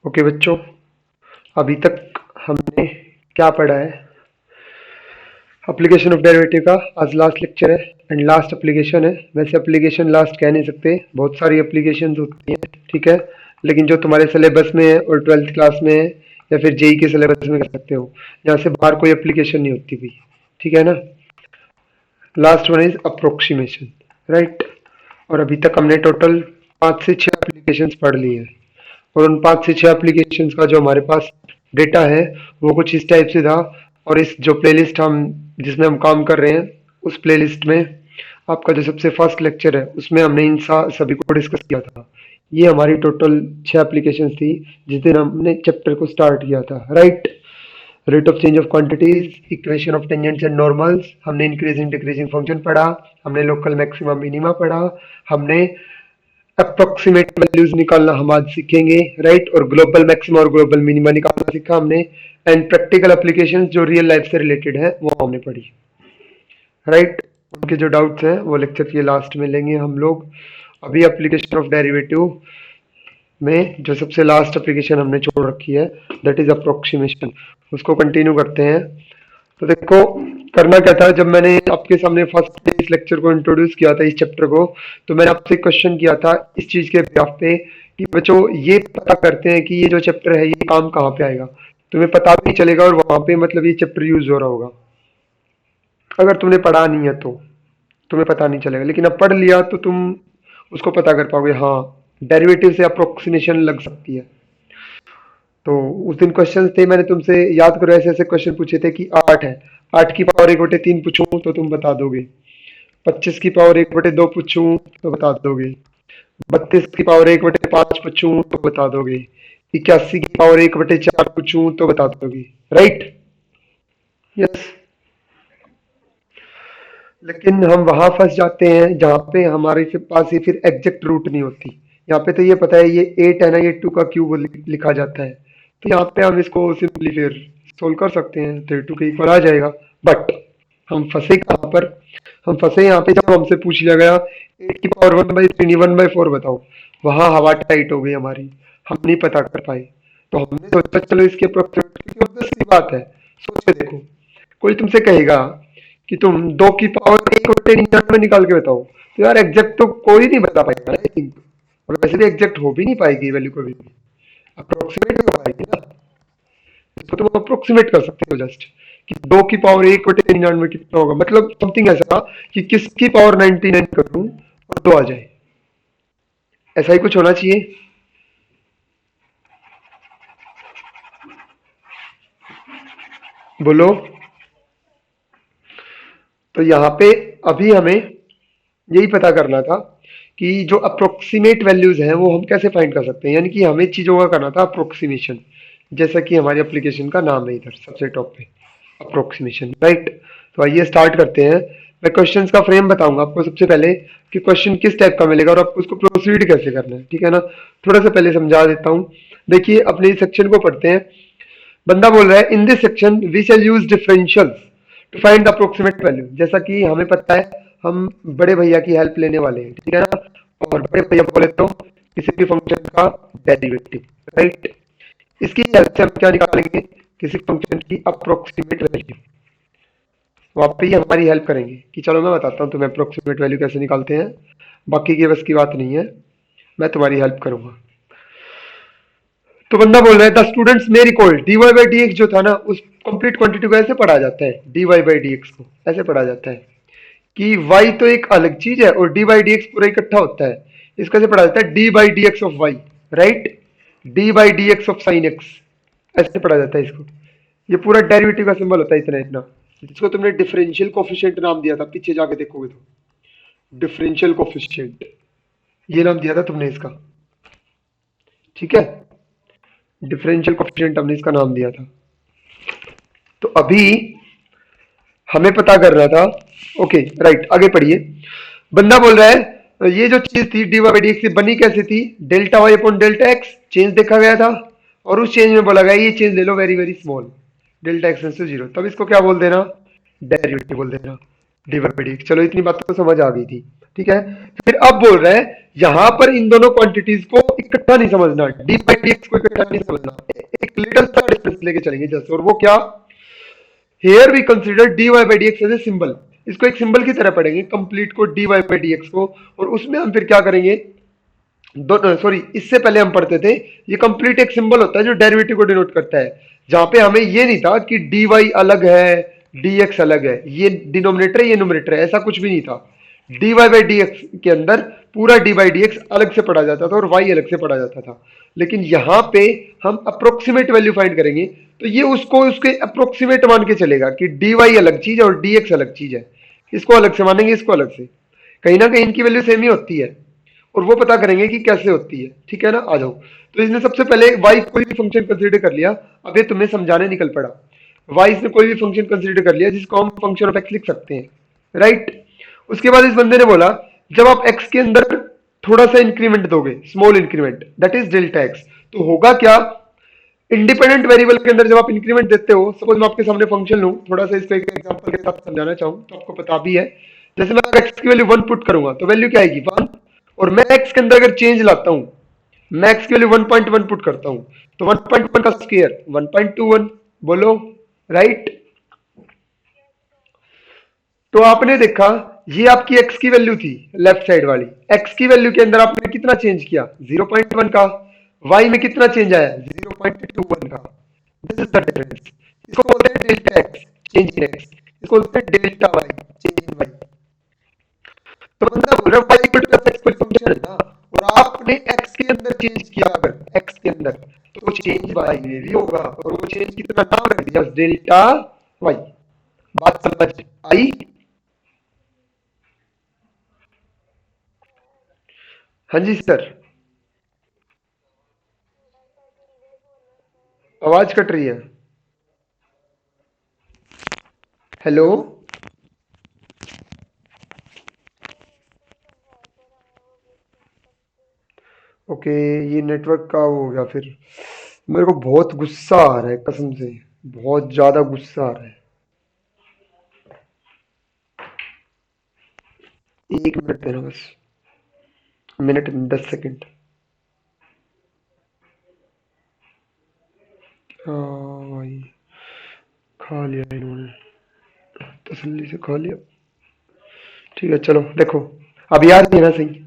Okay बच्चों, अभी तक हमने क्या पढ़ा है? एप्लीकेशन ऑफ डेरिवेटिव का आज लास्ट लेक्चर है एंड लास्ट एप्लीकेशन है। वैसे एप्लीकेशन लास्ट कह नहीं सकते, बहुत सारी एप्लीकेशन होती हैं, ठीक है। लेकिन जो तुम्हारे सिलेबस में है और 12th क्लास में है या फिर जेई के सिलेबस में कर सकते हो, यहाँ से बाहर कोई एप्लीकेशन नहीं होती भी, ठीक है ना। Last one is approximation, right. और अभी तक हमने टोटल 5 से 6 एप्लीकेशन पढ़ ली है और उन 5 से 6 एप्लीकेशन का जो हमारे पास डेटा है वो कुछ इस टाइप से था। और इस जो प्लेलिस्ट हम जिसमें हम काम कर रहे हैं उस प्लेलिस्ट में आपका जो सबसे फर्स्ट लेक्चर है उसमें हमने इन सभी को डिस्कस किया था। ये हमारी टोटल 6 एप्लीकेशन थी जिस दिन हमने चैप्टर को स्टार्ट किया था, right. Rate of change of quantities, equation of tangents and normals, हमने इंक्रीजिंग डिक्रीजिंग फंक्शन पढ़ा, हमने लोकल मैक्सिमा मिनिमा पढ़ा, हमने अप्रोक्सीमेट वैल्यूज निकालना हम आज सीखेंगे, राइट। और ग्लोबल मैक्सिमा और ग्लोबल मिनिमा निकालना सीखा हमने। एंड प्रैक्टिकल एप्लीकेशंस जो रियल लाइफ से रिलेटेड है वो हमने पढ़ी, राइट। उनके जो डाउट्स हैं वो लेक्चर के लास्ट में लेंगे हम लोग। अभी एप्लीकेशन ऑफ डेरिवेटिव में जो सबसे लास्ट एप्लीकेशन हमने छोड़ रखी है दैट इज अप्रोक्सीमेशन, उसको कंटिन्यू करते हैं। तो देखो करना क्या था, जब मैंने आपके सामने फर्स्ट इस लेक्चर को इंट्रोड्यूस किया था इस चैप्टर को, तो मैंने आपसे क्वेश्चन किया था इस चीज के बिहाफ पे कि बच्चों ये पता करते हैं कि ये जो चैप्टर है ये काम कहाँ पे आएगा। तुम्हें पता भी नहीं चलेगा और वहां पे मतलब ये चैप्टर यूज हो रहा होगा। अगर तुमने पढ़ा नहीं है तो तुम्हें पता नहीं चलेगा, लेकिन अब पढ़ लिया तो तुम उसको पता कर पाओगे, हाँ डेरिवेटिव से अप्रोक्सीमेशन लग सकती है। तो उस दिन क्वेश्चन थे, मैंने तुमसे याद करो ऐसे ऐसे क्वेश्चन पूछे थे कि 8 है, 8 की पावर 1/3 पूछूं तो तुम बता दोगे, 25 की पावर 1/2 पूछूं तो बता दोगे, 32 की पावर 1/5 पूछूं तो बता दोगे, 81 की पावर 1/4 पूछूं तो बता दोगे, राइट। यस। लेकिन हम वहां फंस जाते हैं जहां पे हमारे पास ये फिर एग्जैक्ट रूट नहीं होती। यहाँ पे तो ये पता है ये 8 है ना, ये 2 का क्यूब लिखा जाता है, तो यहाँ पे हम इसको सिंपली फिर सोल्व कर सकते हैं, 32 के इक्वल आ जाएगा। बट हम फंसे कहाँ पर? हम फंसे यहाँ पे जब हमसे पूछ लिया गया 8 की पावर 1/3 1/4 बताओ, वहां हवा टाइट हो गई हमारी, हम नहीं पता कर पाए। तो हमने सोचा चलो इसके अप्रोक्सीमेट सी बात है, सोच के देखो। कोई तुमसे कहेगा कि तुम 2 की पावर 1/99 निकाल के बताओ, तो यार एग्जैक्ट तो कोई नहीं बता पाएगा आई थिंक। और वैसे भी एग्जैक्ट हो भी नहीं पाएगी वैल्यू कभी भी, अप्रोक्सीमेट हो पाएगी ना। इसको तुम अप्रोक्सीमेट कर सकते हो जस्ट कि 2 की पावर 1/99 कितना होगा, मतलब समथिंग ऐसा कि किसकी पावर 99 करूं और 2 आ जाए, ऐसा ही कुछ होना चाहिए। बोलो। तो यहाँ पे अभी हमें यही पता करना था कि जो अप्रोक्सीमेट वैल्यूज हैं वो हम कैसे फाइंड कर सकते हैं, यानी कि हमें चीजों का करना था अप्रोक्सीमेशन, जैसा कि हमारी एप्लीकेशन का नाम है इधर सबसे टॉप पे, अप्रोक्सीमेशन, राइट। तो आइए स्टार्ट करते हैं। मैं क्वेश्चंस का फ्रेम बताऊंगा आपको सबसे पहले कि क्वेश्चन किस टाइप का मिलेगा और आपको उसको प्रोसीड कैसे करना है, ठीक है ना। थोड़ा सा पहले समझा देता हूँ। देखिए अपने इस सेक्शन को पढ़ते हैं। बंदा बोल रहा है in this section we shall use differentials to find the approximate value. जैसा कि हमें पता है हम बड़े भैया की हेल्प लेने वाले हैं, ठीक है ना। और बड़े भैया बोले तो किसी भी फंक्शन का डेरिवेटिव, राइट। इसकी हेल्प से हम क्या निकालेंगे? किसी फंक्शन की अप्रोक्सीमेट वैल्यू। वहां पे ये हमारी हेल्प करेंगे कि चलो मैं बताता हूँ तुम्हें अप्रोक्सीमेट वैल्यू कैसे निकालते हैं। बाकी की बस की बात नहीं है, मैं तुम्हारी हेल्प करूंगा। तो बंदा बोल रहा है the students may recall d y by d x जो था ना, उस कंप्लीट क्वांटिटी को ऐसे पढ़ा जाता है, d y by d x को ऐसे पढ़ा जाता है कि y तो एक अलग चीज है और डी बाई डी एक्स पूरा इकट्ठा होता है। इसको ऐसे पढ़ा जाता है d by d x of y, right. D by d x of sine x, ऐसे पढ़ा जाता है इसको। ये पूरा डेरिवेटिव का सिंबल होता है इतना इतना, जिसको तुमने डिफरेंशियल कोफिशिएंट नाम दिया था, पीछे जाके देखोगे तो डिफरेंशियल कोफिशिएंट ये नाम दिया था तुमने इसका, ठीक है। डिफरेंशियल कोफिशिएंट हमने इसका नाम दिया था। तो अभी हमें पता करना था, ओके राइट, आगे पढ़िए। बंदा बोल रहा है ये जो चीज थी डी वाई डी एक्स से बनी कैसे थी? Delta y upon delta x change देखा गया था और उस चेंज में बोला गया ये चेंज ले लो very very small, delta x से 0, तब इसको क्या बोल देना? डेरिवेटिव बोल देना डी वाई डी एक्स। चलो इतनी बात तो समझ आ गई थी, ठीक है। फिर अब बोल रहा है यहां पर इन दोनों क्वांटिटीज को इकट्ठा नहीं समझना, डी बाई डी एक्स को इकट्ठा नहीं समझना, एक लिटिल सा डिफरेंस लेके चलेंगे जस्ट, और वो क्या, here we consider d y by d x as a symbol, इसको एक सिंबल की तरह पढ़ेंगे कंप्लीट को, d y by d x को, और उसमें हम फिर क्या करेंगे, दो सॉरी इससे पहले हम पढ़ते थे, ये कंप्लीट एक सिंबल होता है जो डेरिवेटिव को डिनोट करता है, जहां पे हमें ये नहीं था कि डी वाई अलग है डी एक्स अलग है, ये डिनोमिनेटर है ये न्यूमरेटर है, ऐसा कुछ भी नहीं था। D y by d x के अंदर पूरा डी बाई डी एक्स अलग से पढ़ा जाता था और वाई अलग से पढ़ा जाता था, लेकिन यहां पे हम अप्रोक्सीमेट वैल्यू फाइंड करेंगे, तो ये उसको उसके अप्रोक्सीमेट मान के चलेगा कि डी वाई अलग चीज है और डी एक्स अलग चीज है, इसको अलग से मानेंगे इसको अलग से, कहीं ना कहीं इनकी वैल्यू सेम ही होती है, और वो पता करेंगे कि कैसे होती है, ठीक है ना, आ जाओ। तो इसने सबसे पहले y कोई भी फंक्शन कंसीडर कर लिया, अब ये तुम्हें समझाने निकल पड़ा, y इसने कोई भी फंक्शन कंसीडर कर लिया जिसको हम फंक्शन ऑफ x लिख सकते हैं, राइट। उसके बाद इस बंदे ने बोला जब आप x के अंदर थोड़ा सा इंक्रीमेंट दोगे, small increment, that is delta x, तो होगा क्या, इंडिपेंडेंट वेरिएबल के अंदर जब आप इंक्रीमेंट देते हो, सपोज मैं आपके सामने फंक्शन लूं, थोड़ा सा इसको एक एग्जांपल के साथ समझाना चाहूं तो आपको पता भी है, जैसे मैं अगर x की वैल्यू 1 पुट करूंगा तो वैल्यू क्या आएगी 1, और मैं x के अंदर अगर चेंज लाता हूं, मैं x की वैल्यू 1.1 पुट करता हूं, तो 1.1 का स्क्वायर 1.21, बोलो, राइट। तो आपने देखा ये आपकी x की वैल्यू थी लेफ्ट साइड वाली, x की वैल्यू के अंदर आपने कितना चेंज किया 0.1 का, y में कितना चेंज आया 0.21 का, दिस इज द डिफरेंस, इसको बोलते हैं delta x change in x, इसको बोलते हैं delta y change in y। तो बंदा बोल रहा है y इक्वल टू f कोई फंक्शन है ना, और आपने x के अंदर चेंज किया अगर x के अंदर, तो वो चेंज y में भी होगा, और वो चेंज कितना नाम कर दिया डेल्टा y, बात समझ आई। हाँ जी सर, आवाज कट रही है, हेलो। ओके, ये नेटवर्क का वो हो गया फिर, मेरे को बहुत गुस्सा आ रहा है कसम से, बहुत ज्यादा गुस्सा आ रहा है, 1 मिनट देना बस, मिनट 10 सेकंड। हाँ भाई, खा लिया इन्होंने, तसल्ली से खा लिया, ठीक है चलो देखो, अब याद है ना सही,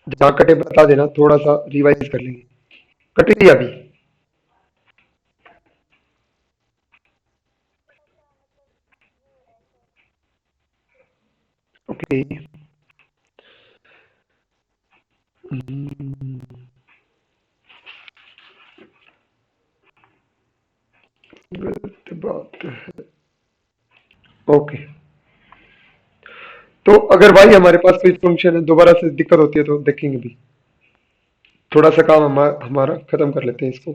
जहाँ कटे बता देना, थोड़ा सा रिवाइज कर लेंगे, कटी अभी, ओके। गलत बात है, ओके। तो अगर भाई हमारे पास कोई फंक्शन है, दोबारा से दिक्कत होती है तो देखेंगे भी, थोड़ा सा काम हमारा खत्म कर लेते हैं इसको।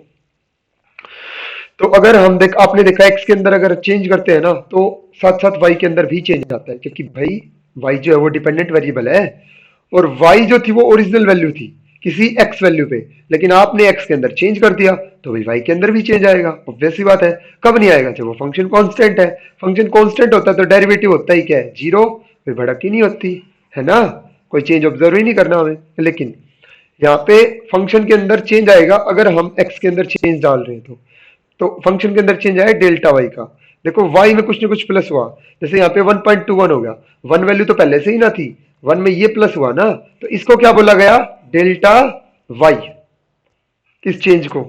तो अगर हम देख, आपने देखा एक्स के अंदर अगर चेंज करते हैं ना, तो साथ साथ वाई के अंदर भी चेंज आता है, क्योंकि भाई वाई जो है वो डिपेंडेंट वेरिएबल है, और वाई जो थी वो ओरिजिनल वैल्यू थी किसी एक्स वैल्यू पे, लेकिन आपने एक्स के अंदर चेंज कर दिया, तो भाई वाई के अंदर भी चेंज आएगा, ऑब्वियस सी बात है। कब नहीं आएगा, जब वो फंक्शन कांस्टेंट है, फंक्शन कांस्टेंट होता है तो डेरिवेटिव होता ही क्या है, जीरो, फिर भड़क ही नहीं होती है ना, कोई चेंज ऑब्जर्व ही नहीं करना हमें, लेकिन यहाँ पे फंक्शन के अंदर चेंज आएगा अगर हम एक्स के अंदर चेंज डाल रहे हैं तो फंक्शन के अंदर चेंज आया डेल्टा वाई का, देखो वाई में कुछ ना कुछ प्लस हुआ, जैसे यहाँ पे 1.21 हो गया, वन वैल्यू तो पहले से ही ना थी, वन में ये प्लस हुआ ना, तो इसको क्या बोला गया, डेल्टा वाई, इस चेंज को।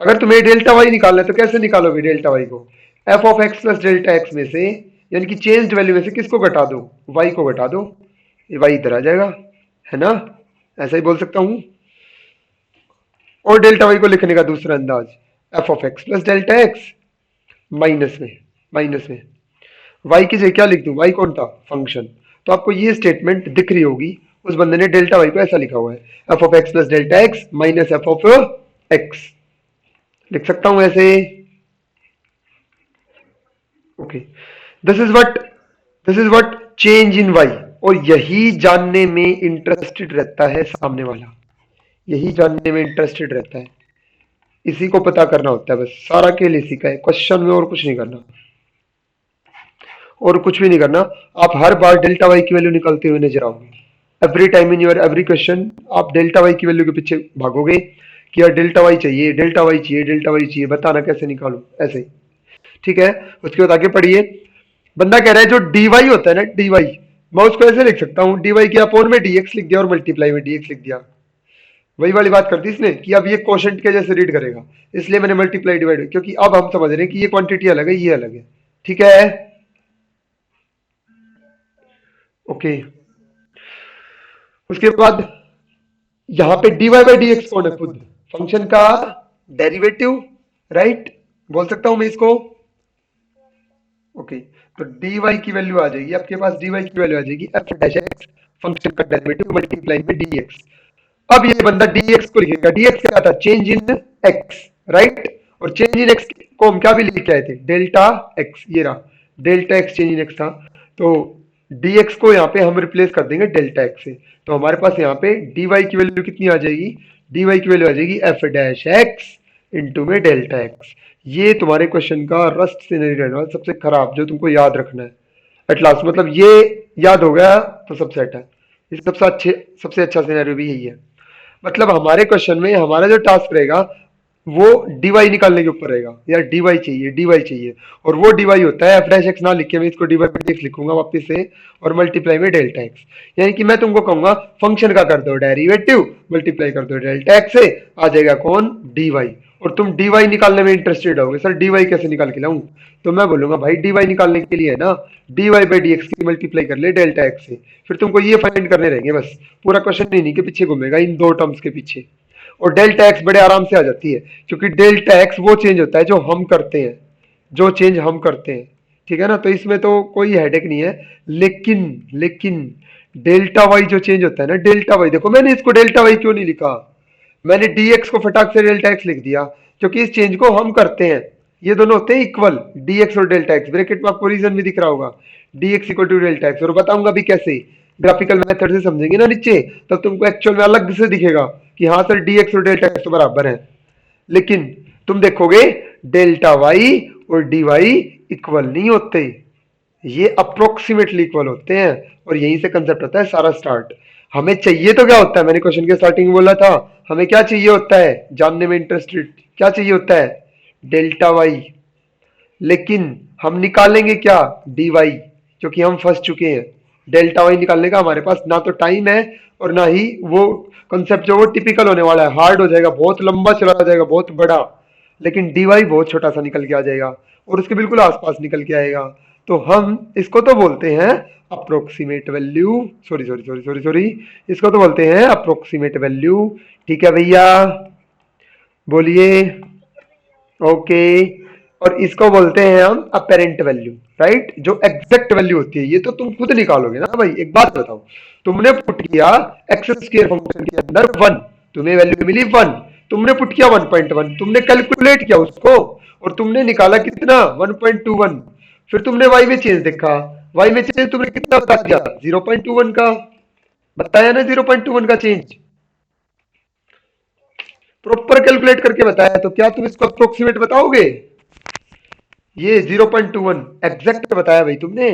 अगर तुम्हें डेल्टा वाई निकालना है तो कैसे निकालोगे डेल्टा वाई को, F of x plus delta x में से, यानी कि चेंज्ड वैल्यू में से किसको घटा दो, वाई को घटा दो, ये वाई इधर आ जाएगा, है ना, ऐसा ही बोल सकता हूं। और डेल्टा वाई को लिखने का दूसरा अंदाज, F of x plus delta x minus में वाई की जगह क्या लिख दूं, वाई कौन था, फंक्शन। तो आपको ये स्टेटमेंट दिख रही होगी, उस बंदे ने डेल्टा वाई को ऐसा लिखा हुआ है, f of x plus delta x minus f of x, लिख सकता हूं ऐसे, okay. This is what change in y, और यही जानने में इंटरेस्टेड रहता है सामने वाला, यही जानने में इंटरेस्टेड रहता है, इसी को पता करना होता है, बस सारा खेल इसी का है, क्वेश्चन में और कुछ नहीं करना। और कुछ भी नहीं करना। आप हर बार डेल्टा वाई की वैल्यू निकालते हुए नजर आओगे। Every time in your every question आप डेल्टा वाई की वैल्यू के पीछे भागोगे कि यार डेल्टा वाई चाहिए, डेल्टा वाई चाहिए, डेल्टा वाई चाहिए, बताना कैसे निकालूं, ऐसे ही। ठीक है, उसके बाद आगे पढ़िए। बंदा कह रहा है जो डीवाई होता है ना, डीवाई, मैं उसको ऐसे लिख सकता हूँ, डीवाई के अपोन में डीएक्स लिख दिया और मल्टीप्लाई में डीएक्स लिख दिया। वही वाली बात करती इसने कि अब ये क्वोशंट के जैसे रीड करेगा, इसलिए मैंने मल्टीप्लाई डिवाइड, क्योंकि अब हम समझ रहे हैं कि ये क्वांटिटी अलग है, ये अलग है। ठीक है, ओके। उसके बाद यहां पे डीवाई बाई डी एक्स कौन है? खुद फंक्शन का डेरिवेटिव, राइट, बोल सकता हूं मैं इसको। ओके, तो dy की वैल्यू आ जाएगी आपके पास, dy की वैल्यू आ जाएगी एफ डैश एक्स, फंक्शन का डेरिवेटिव मल्टीप्लाई में dx। अब ये बंदा dx को लिखेगा, dx क्या था? Change in x, right. और चेंज इन x को हम क्या भी लिख के आए थे? डेल्टा x, ये रहा delta x change in x था। तो dx को यहाँ पे हम रिप्लेस कर देंगे डेल्टा x से, तो हमारे पास यहाँ पे dy की वैल्यू कितनी आ जाएगी? dy की वैल्यू आ जाएगी एफ डैश एक्स इंटू में डेल्टा एक्स। ये तुम्हारे क्वेश्चन का रस्ट से नहीं रहने वाला, सबसे खराब जो तुमको याद रखना है एट लास्ट, मतलब ये याद हो गया तो सब सेट है। इस सबसे अच्छा सिनेरियो भी यही है। मतलब हमारे क्वेश्चन में हमारा जो टास्क रहेगा वो डीवाई निकालने के ऊपर रहेगा, यार डीवाई चाहिए, डीवाई चाहिए। और वो डीवाई होता है एफ डैश एक्स ना लिख के मैं इसको डीवाई बाई डी एक्स लिखूंगा वापस से, और मल्टीप्लाई में डेल्टा एक्स। यानी कि मैं तुमको कहूंगा फंक्शन का कर दो डेरिवेटिव, मल्टीप्लाई कर दो डेल्टा एक्स से, आ जाएगा कौन? डीवाई। और तुम डीवाई निकालने में इंटरेस्टेड होगे, सर डीवाई कैसे निकाल के लाऊं? तो मैं बोलूंगा भाई डीवाई निकालने के लिए है ना, डीवाई बाई डी एक्स की मल्टीप्लाई कर ले डेल्टा एक्स से, फिर तुमको ये फाइंड करने रहेंगे बस। पूरा क्वेश्चन इन्हीं के पीछे घूमेगा, इन दो टर्म्स के पीछे। और डेल्टा एक्स बड़े आराम से आ जाती है, क्योंकि डेल्टा एक्स वो चेंज होता है जो हम करते हैं, जो चेंज हम करते हैं। ठीक है ना, तो इसमें तो कोई हेडेक नहीं है। लेकिन लेकिन डेल्टा वाई जो चेंज होता है ना, डेल्टा वाई, देखो मैंने इसको डेल्टा वाई क्यों नहीं लिखा, मैंने डीएक्स को फटाक से डेल्टा एक्स लिख दिया, क्योंकि इस चेंज को हम करते हैं। ये दोनों होते हैं इक्वल, डीएक्स और डेल्टा एक्स। ब्रैकेट में आपको रीजन भी दिख रहा होगा, dx equal to delta x. और बताऊंगा भी कैसे, ग्राफिकल मेथड से समझेंगे ना नीचे, तब तुमको एक्चुअल में अलग से दिखेगा कि हाँ सर डीएक्स और डेल्टा एक्स तो बराबर है। लेकिन तुम देखोगे डेल्टा वाई और डी वाई इक्वल नहीं होते, ये अप्रोक्सीमेटली इक्वल होते हैं। और यहीं से कंसेप्ट होता है सारा स्टार्ट। हमें चाहिए तो क्या होता है, मैंने क्वेश्चन के स्टार्टिंग में बोला था, हमें क्या चाहिए होता है, जानने में इंटरेस्टेड, क्या चाहिए होता है? Delta y. लेकिन हम निकालेंगे क्या? डी वाई, क्योंकि हम फंस चुके हैं। डेल्टा वाई निकालने का हमारे पास ना तो टाइम है, और ना ही वो कंसेप्ट जो वो टिपिकल होने वाला है, हार्ड हो जाएगा, बहुत लंबा चला जाएगा, बहुत बड़ा। लेकिन डी वाई बहुत छोटा सा निकल के आ जाएगा, और उसके बिल्कुल आसपास निकल के आएगा। तो हम इसको तो बोलते हैं approximate value, sorry sorry sorry sorry sorry, इसको तो बोलते हैं अप्रोक्सीमेट वैल्यू। ठीक है भैया, बोलिए। ओके, और इसको बोलते हैं हम अपेरेंट वैल्यू, राइट, जो एग्जैक्ट वैल्यू होती है। ये तो तुम खुद निकालोगे ना भाई। एक बात बताओ, तुमने पुट किया एक्स स्क्वायर फंक्शन के अंदर 1, तुम्हें वैल्यू मिली 1, तुमने पुट किया 1.1, तुमने कैलकुलेट किया उसको, और तुमने निकाला कितना? 1.21। फिर तुमने वाई में चेंज देखा, वाई में चेंज तुमने कितना बता दिया? 0.21 का बताया ना, 0.21 का चेंज प्रॉपर कैलकुलेट करके बताया। तो क्या तुम इसको अप्रोक्सीमेट बताओगे? ये 0.21 एग्जैक्ट बताया भाई तुमने।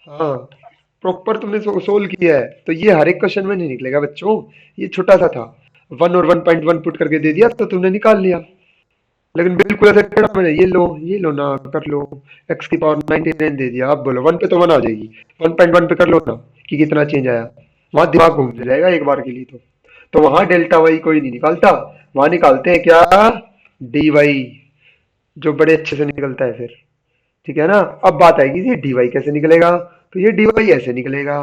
हाँ, प्रॉपर तुमने सोल्व किया है, तो ये हर एक क्वेश्चन में नहीं निकलेगा बच्चों। ये छोटा सा था, 1 और 1.1 पुट करके दे दिया तो तुमने निकाल लिया। लेकिन बिल्कुल ऐसे टेढ़ा मैंने ये लो ना, कर लो, x की पावर 99 दे दिया, अब बोलो 1 पे तो 1 आ जाएगी, 1.1 पे कर लो ना कि कितना चेंज आया। वहां दिमाग घूम जाएगा एक बार के लिए। तो वहां डेल्टा वाई कोई नहीं निकालता, वहां निकालते हैं क्या? डी वाई, जो बड़े अच्छे से निकलता है फिर। ठीक है ना। अब बात आएगी ये डी वाई कैसे निकलेगा, तो ये डी वाई ऐसे निकलेगा,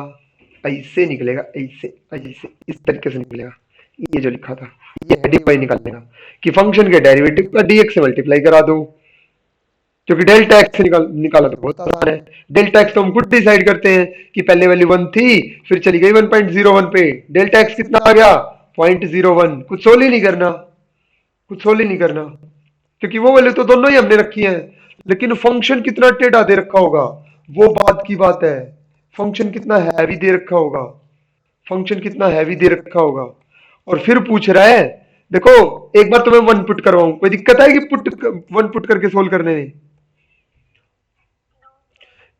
ऐसे निकलेगा, ऐसे ऐसे इस तरीके से निकलेगा। ये जो लिखा था, ये डी वाई निकालने का, कि फंक्शन के डेरिवेटिव का डीएक्स से मल्टीप्लाई करा दो, क्योंकि डेल्टा एक्स से निकाला तो बहुत आसान है। डेल्टा एक्स तो हम खुद डिसाइड करते हैं कि पहले वैल्यू 1 थी, फिर चली गई 1.01 पे, डेल्टा एक्स कितना आ गया? 0.01। कुछ सोल ही नहीं करना, कुछ सोल ही नहीं करना, क्योंकि वो वैल्यू तो दोनों ही हमने रखी है। लेकिन फंक्शन कितना टेढ़ा दे रखा होगा, वो बात की बात है। फंक्शन कितना हैवी दे रखा होगा, फंक्शन कितना हैवी दे रखा होगा, और फिर पूछ रहा है। देखो, एक बार तुम्हें 1 पुट करवाऊं, कोई दिक्कत है कि पुट 1 पुट करके सोल्व करने में?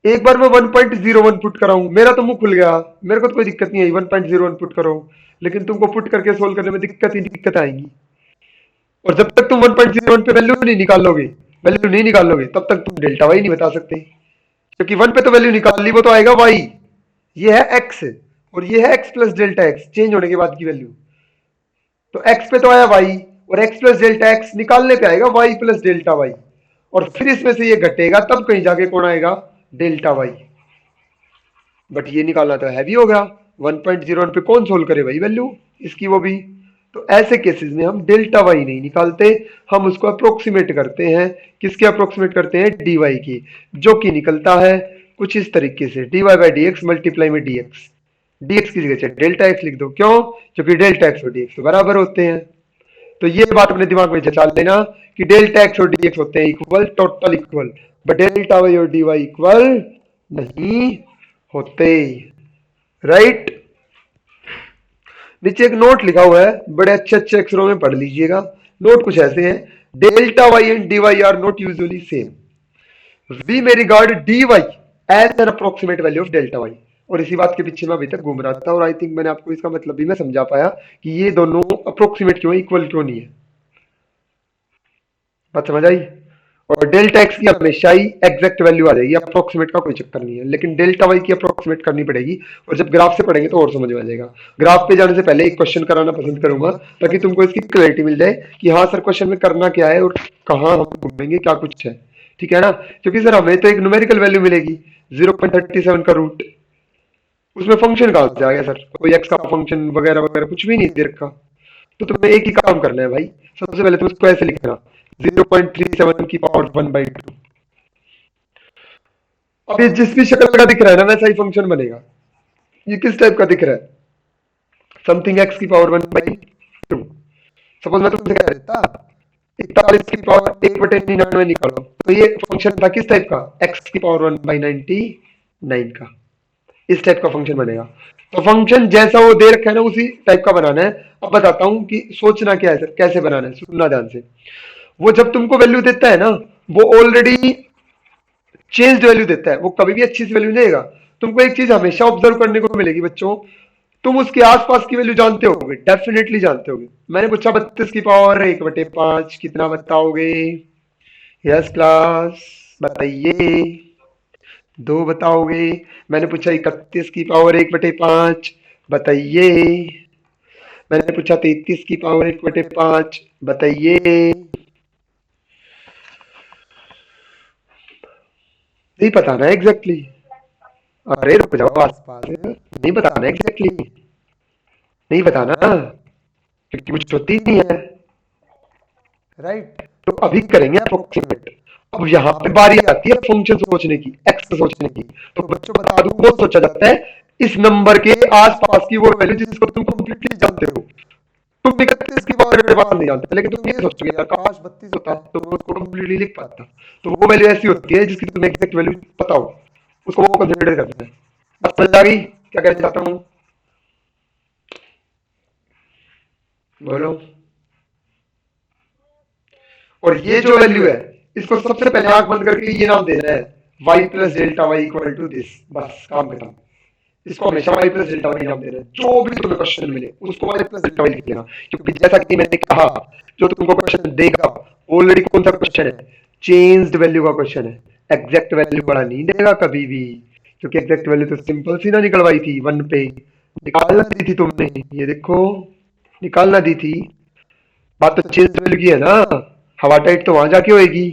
एक बार मैं 1.01 पुट कराऊं, मेरा तो मुंह खुल गया, मेरे को तो कोई दिक्कत नहीं आई 1.01 पुट करो, लेकिन तुमको पुट करके सोल्व करने में दिक्कत ही दिक्कत आएंगी। और जब तक तुम 1.01 पे वैल्यू नहीं निकालोगे तब तक तुम डेल्टा वाई नहीं बता सकते, क्योंकि 1 पे तो वैल्यू निकाल ली, वो तो आएगा वाई, ये है एक्स और ये है x plus delta x change होने के बाद की वैल्यू। तो एक्स पे तो आया वाई और एक्स प्लस डेल्टा एक्स निकालने पे आएगा वाई प्लस डेल्टा वाई, और फिर इसमें से ये घटेगा तब कहीं जाके कौन आएगा, डेल्टा वाई। बट ये निकालना तो हैवी होगा, 1.01 पे कौन सोल्व करे भाई वैल्यू इसकी, वो भी। तो ऐसे केसेस में हम डेल्टा वाई नहीं निकालते, हम उसको अप्रोक्सीमेट करते हैं। किसके अप्रोक्सीमेट करते हैं, डी वाई की, जो कि निकलता है कुछ इस तरीके से, d y by d x multiply में डी एक्स, डी एक्स की जगह डेल्टा एक्स लिख दो, क्यों, क्योंकि डेल्टा एक्स और डी एक्स तो बराबर होते हैं। तो ये बात अपने दिमाग में जचा लेना कि डेल्टा एक्स और डी एक्स होते हैं equal, total equal, but delta y और डी वाई इक्वल नहीं होते, राइट। नीचे एक नोट लिखा हुआ है, बड़े अच्छे अच्छे अक्षरों में पढ़ लीजिएगा। नोट कुछ ऐसे हैं, delta y and d y are not usually same, we may regard d y as an approximate value of delta y. और इसी बात के पीछे मैं अभी तक घूम रहा था, और आई थिंक मैंने आपको इसका मतलब भी मैं समझा पाया कि ये दोनों अप्रोक्सीमेट क्यों है, इक्वल क्यों नहीं है। बात समझ आई। और डेल्टा एक्स की हमेशा ही एग्जैक्ट वैल्यू आ जाएगी, अप्रोक्सीमेट का कोई चक्कर नहीं है, लेकिन डेल्टा वाई की अप्रोक्सीमेट करनी पड़ेगी। और जब ग्राफ से पढ़ेंगे तो और समझ में आ जाएगा। ग्राफ पे जाने से पहले एक क्वेश्चन कराना पसंद करूंगा, ताकि तुमको इसकी क्लैरिटी मिल जाए कि हाँ सर क्वेश्चन में करना क्या है और कहाँ हम घूमेंगे, क्या कुछ है, ठीक है ना। क्योंकि सर हमें तो एक न्यूमेरिकल वैल्यू मिलेगी 0.37 का रूट, उसमें फंक्शन कहाँ से आ गया सर, कोई एक्स का फंक्शन वगैरह वगैरह कुछ भी नहीं दे रखा। तो तुम्हें एक ही काम करना है भाई, सबसे पहले तुम इसको ऐसे लिखना 0.37 की पावर 1/2। अब ये जिस भी शक्ल का दिख रहा है ना वैसा ही फंक्शन बनेगा। ये किस टाइप का दिख रहा है, समथिंग एक्स की पावर 1/2। सपोज मैं तुमसे कह देता 41 की पावर 1/99 निकालो, तो ये फंक्शन था किस टाइप का, एक्स की पावर 1/99 का, इस टाइप का फंक्शन बनेगा। तो फंक्शन जैसा वो दे रखा है ना उसी टाइप का बनाना है। अब बताता हूं कि सोचना क्या है सर, कैसे बनाना है, सुनना ध्यान से। वो जब तुमको वैल्यू देता है ना, वो ऑलरेडी चेंज्ड वैल्यू देता है, वो कभी भी अच्छी सी वैल्यू नहीं देगा। तुमको एक चीज हमेशा ऑब्जर्व करने को मिलेगी बच्चों, तुम उसके आसपास की वैल्यू जानते होगे, डेफिनेटली जानते होगे। मैंने पूछा 32 की पावर 1/5 कितना बताओगे, यस क्लास बताइए, 2 बताओगे। मैंने पूछा 31 की पावर 1/5 बताइए। मैंने पूछा 33 की पावर 1/5 बताइए। नहीं पता ना एग्जैक्टली, अरे रुक जाओ, आसपास नहीं बताना एग्जैक्टली, नहीं बताना, क्योंकि कुछ होती नहीं है, राइट। तो अभी करेंगे अप्रोक्सीमेट। अब यहाँ पे बारी आती है फंक्शन सोचने की, एक्स सोचने की। तो बच्चों बता दूं, वो सोचा जाता है इस नंबर के आसपास की वो वैल्यू जिसको तुम कंप्लीटली जानते हो। तुम 31 की पावर के बाद नहीं जानते, लेकिन तुम ये सोचोगे यार काश 32 होता तो मैं उसको कंप्लीटली लिख पाता। तो वो वैल्यू ऐसी होती है जिसकी तुम्हें एग्जैक्ट वैल्यू पता हो, उसको वो कंसिडर करते हैं। बस समझ आ गई क्या कहना चाहता हूँ, बोलो। और ये जो वैल्यू है, इसको सबसे पहले आंख बंद करके ये नाम देना है, y plus delta y equal to this, बस काम खत्म। इसको हमेशा y प्लस डेल्टा वाई नाम देना है, जो भी तुम्हें क्वेश्चन मिले उसको y प्लस डेल्टा वाई लिख लेना। क्योंकि जैसा कि मैंने कहा, जो तुमको क्वेश्चन देगा ऑलरेडी कौन सा क्वेश्चन है, चेंज्ड वैल्यू का क्वेश्चन है, एग्जैक्ट वैल्यू बड़ा नहीं देगा कभी भी, क्योंकि एग्जैक्ट वैल्यू तो सिंपल सी ना निकलवाई थी, 1 पे निकालना दी थी तुमने, ये देखो निकालना दी थी। बात तो चेंज वैल्यू की है ना, हवा टाइट तो वहां जाके होएगी।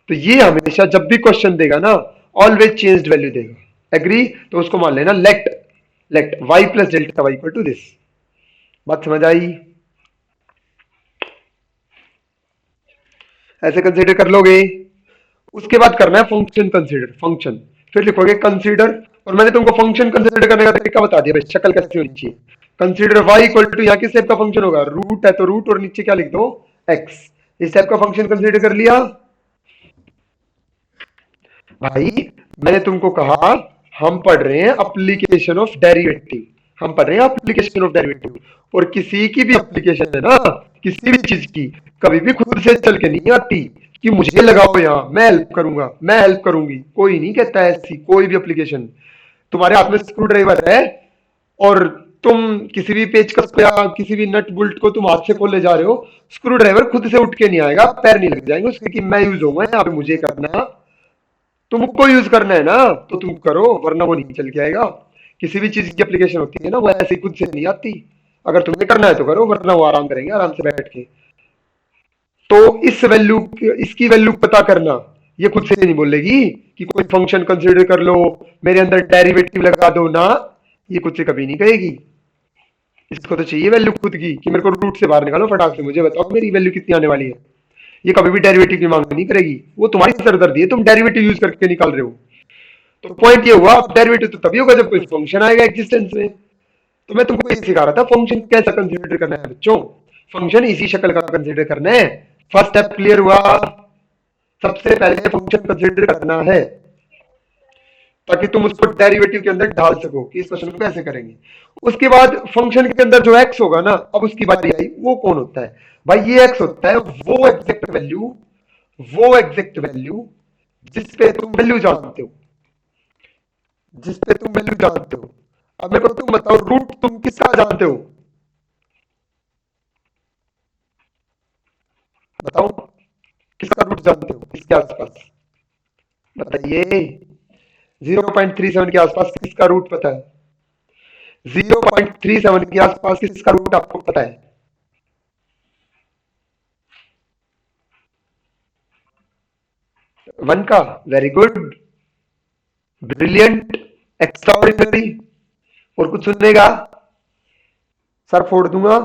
तो ये हमेशा जब भी क्वेश्चन देगा ना, ऑलवेज चेंज्ड वैल्यू देगा, एग्री। तो उसको मान लेना let let y plus delta y equal to this. बात समझ आई, ऐसे कंसीडर कर लोगे। उसके बाद करना है फंक्शन कंसीडर, फंक्शन फिर लिखोगे कंसीडर। और मैंने तुमको फंक्शन कंसीडर करने का तरीका बता दिया भाई, शक्ल कैसे होनी चाहिए। कंसीडर y इक्वल टू, यहाँ किस टाइप का फंक्शन होगा, रूट है तो रूट और नीचे क्या लिख दो, x। इस टाइप का फंक्शन कंसीडर कर लिया भाई। मैंने तुमको कहा हम पढ़ रहे हैं एप्लीकेशन ऑफ डेरिवेटिव, हम पढ़ रहे हैं एप्लीकेशन ऑफ डेरिवेटिव। और किसी की भी एप्लीकेशन है ना, किसी भी चीज की, कभी भी खुद से चल के नहीं आती। कि मुझे लगाओ यहाँ, मैं हेल्प करूंगा, मैं हेल्प करूंगी। कोई नहीं कहता है ऐसी कोई भी एप्लीकेशन। तुम्हारे हाथ में स्क्रू ड्राइवर है और तुम किसी भी पेचकस को या किसी भी नट बुल्ट को तुम हाथ से खोले जा रहे हो, स्क्रू ड्राइवर खुद से उठ के नहीं आएगा, पैर नहीं लग जाएंगे उसके कि मैं यूज होऊंगा यहाँ पे, मुझे करना, तुमको यूज करना है ना, तो तुम करो, वरना वो नहीं चल के आएगा। किसी भी चीज की एप्लीकेशन होती है ना, वो ऐसे ही खुद से नहीं आती। अगर तुम्हें करना है तो करो, वरना वो आराम करेंगे आराम से बैठ के। तो इस वैल्यू, इसकी वैल्यू पता करना, ये खुद से नहीं बोलेगी कि कोई फंक्शन कंसीडर कर लो, मेरे अंदर डेरिवेटिव लगा दो ना, ये खुद से कभी नहीं कहेगी। इसको तो चाहिए वैल्यू खुद की कि मेरे को रूट से बाहर निकालो, फटाक से मुझे बताओ मेरी वैल्यू कितनी आने वाली है। ये कभी भी डेरिवेटिव की मांग नहीं करेगी, वो तुम्हारी सरदर्दी है, तुम डेरिवेटिव यूज करके निकाल रहे हो। तो पॉइंट ये हुआ, डेरिवेटिव तो तभी होगा जब कोई फंक्शन आएगा एग्जिस्टेंस में। तो मैं तुमको ये सिखा रहा था फंक्शन कैसा कंसीडर करना है बच्चों। फंक्शन इसी शक्ल का कंसीडर करना है। फर्स्ट स्टेप क्लियर हुआ। सबसे पहले फंक्शन कंसीडर करना है ताकि तुम उसको डेरिवेटिव के अंदर डाल सको कि इस क्वेश्चन को कैसे करेंगे। उसके बाद फंक्शन के अंदर जो एक्स होगा ना, अब उसकी बारी आई, वो कौन होता है भाई? ये एक्स होता है वो एग्जैक्ट वैल्यू, वो एग्जैक्ट वैल्यू जिस पे तुम वैल्यू जानते हो, जिस पे तुम वैल्यू जानते हो। अब मेरे को तुम बताओ, रूट तुम किसका जानते हो? बताओ, किसका रूट जानते हो इसके आसपास? बताइए। 0.37 के आसपास किसका रूट पता है? 0.37 के आसपास किसका रूट आपको पता है? 1 का। Very good, brilliant, extraordinary. और कुछ सुनने का? सर फोड़ दूंगा।